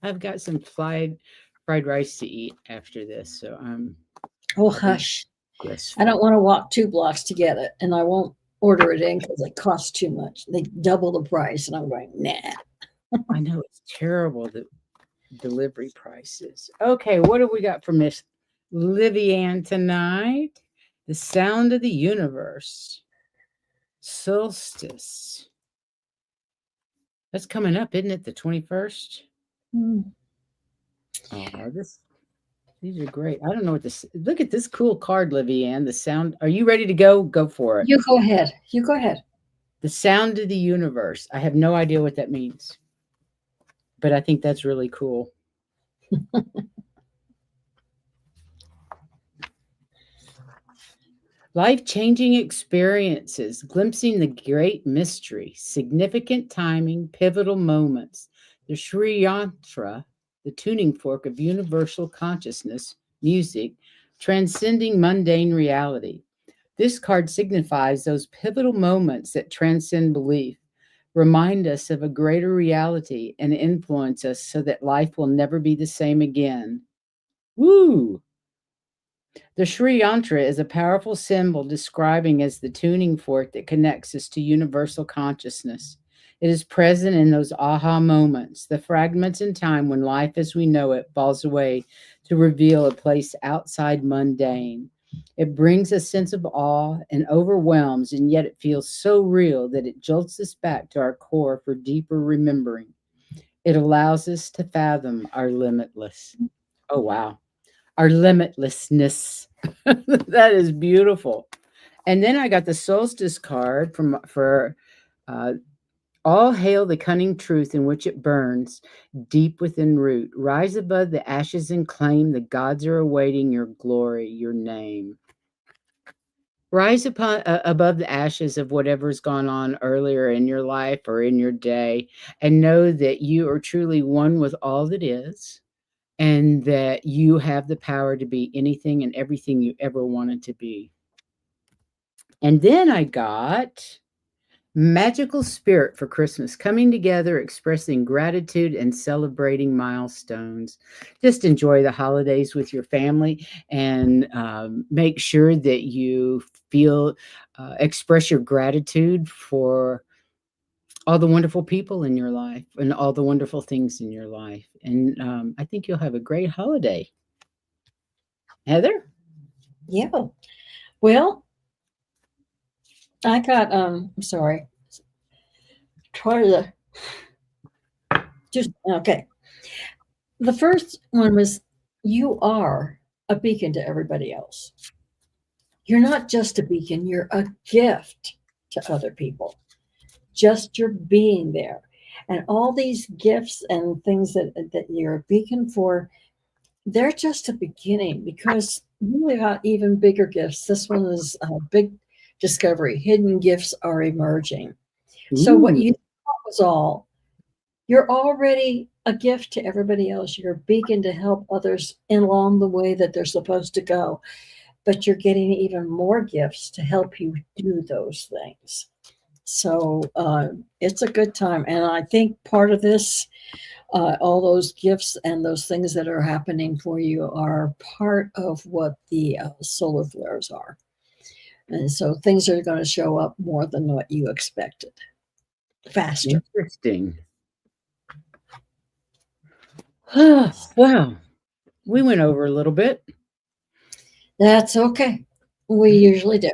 Speaker 1: I've got some fried rice to eat after this, so I'm.
Speaker 2: Oh hush!
Speaker 1: Yes.
Speaker 2: I don't want to walk 2 blocks to get it, and I won't order it in because it costs too much. They double the price, and I'm going, nah.
Speaker 1: I know it's terrible, the delivery prices. Okay, what do we got for Miss Livianne tonight? The Sound of the Universe. Solstice. That's coming up, isn't it? The 21st? Oh, these are great. I don't know what this. Look at this cool card, Livianne. The sound. Are you ready to go? Go for it.
Speaker 2: You go ahead. You go ahead.
Speaker 1: The Sound of the Universe. I have no idea what that means, but I think that's really cool. Life-changing experiences, glimpsing the great mystery, significant timing, pivotal moments. The Sri Yantra, the tuning fork of universal consciousness, music, transcending mundane reality. This card signifies those pivotal moments that transcend belief, remind us of a greater reality, and influence us so that life will never be the same again. Woo! The Sri Yantra is a powerful symbol describing as the tuning fork that connects us to universal consciousness. It is present in those aha moments, the fragments in time when life as we know it falls away to reveal a place outside mundane. It brings a sense of awe and overwhelms, and yet it feels so real that it jolts us back to our core for deeper remembering. It allows us to fathom our limitless. Oh, wow. Our limitlessness. That is beautiful. And then I got the solstice card for all hail the cunning truth in which it burns deep within root. Rise above the ashes and claim the gods are awaiting your glory, your name. Rise above the ashes of whatever's gone on earlier in your life or in your day, and know that you are truly one with all that is, and that you have the power to be anything and everything you ever wanted to be. And then I got Magical Spirit for Christmas, coming together, expressing gratitude and celebrating milestones. Just enjoy the holidays with your family, and make sure that you express your gratitude for all the wonderful people in your life and all the wonderful things in your life. And I think you'll have a great holiday. Heather?
Speaker 2: Yeah. Well, I got I'm sorry. Try to just okay. The first one was you are a beacon to everybody else. You're not just a beacon, you're a gift to other people. Just your being there. And all these gifts and things that you're a beacon for, they're just a beginning, because you got even bigger gifts. This one is a big discovery. Hidden gifts are emerging. So what you thought was all, you're already a gift to everybody else. You're a beacon to help others along the way that they're supposed to go. but you're getting even more gifts to help you do those things. So it's a good time. And I think part of this, all those gifts and those things that are happening for you are part of what the solar flares are. And so things are going to show up more than what you expected, faster.
Speaker 1: Interesting. Wow. We went over a little bit.
Speaker 2: That's okay. We usually do.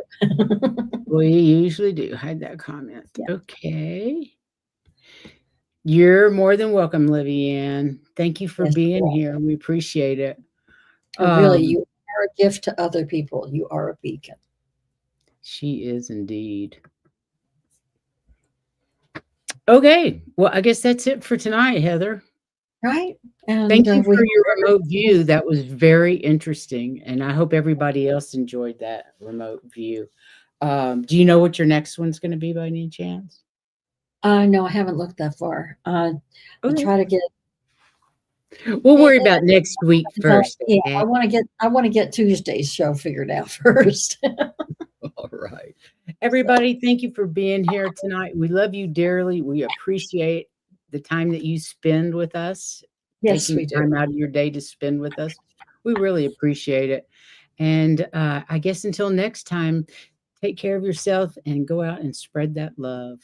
Speaker 1: We usually do. Hide that comment.
Speaker 2: Yeah.
Speaker 1: Okay. You're more than welcome, Livy Ann. Thank you for
Speaker 2: Yes,
Speaker 1: being here. We appreciate it.
Speaker 2: really,
Speaker 1: Um,
Speaker 2: you are a gift to other people. You are a beacon.
Speaker 1: she is indeed. Okay. Well, I guess that's it for tonight, Heather.
Speaker 2: Right? And
Speaker 1: Thank you
Speaker 2: we
Speaker 1: for
Speaker 2: hope
Speaker 1: your remote
Speaker 2: everybody
Speaker 1: view. That was very interesting, and I hope everybody else enjoyed that remote view. Do you know what your next one's going to be by any chance?
Speaker 2: no, I haven't looked that far. I
Speaker 1: Okay.
Speaker 2: try to get
Speaker 1: We'll
Speaker 2: eh,
Speaker 1: worry about next week
Speaker 2: well,
Speaker 1: first.
Speaker 2: yeah,
Speaker 1: Okay.
Speaker 2: I want to get Tuesday's show figured out first.
Speaker 1: All right.
Speaker 2: So,
Speaker 1: Everybody, thank you for being here tonight. We love you dearly. We appreciate the time that you spend with us,
Speaker 2: yes,
Speaker 1: taking
Speaker 2: we do.
Speaker 1: time out of your day to spend with us. We really appreciate it. And I guess until next time, take care of yourself and go out and spread that love.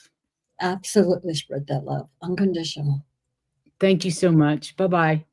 Speaker 2: Absolutely spread that love. Unconditional.
Speaker 1: Thank you so much. Bye bye.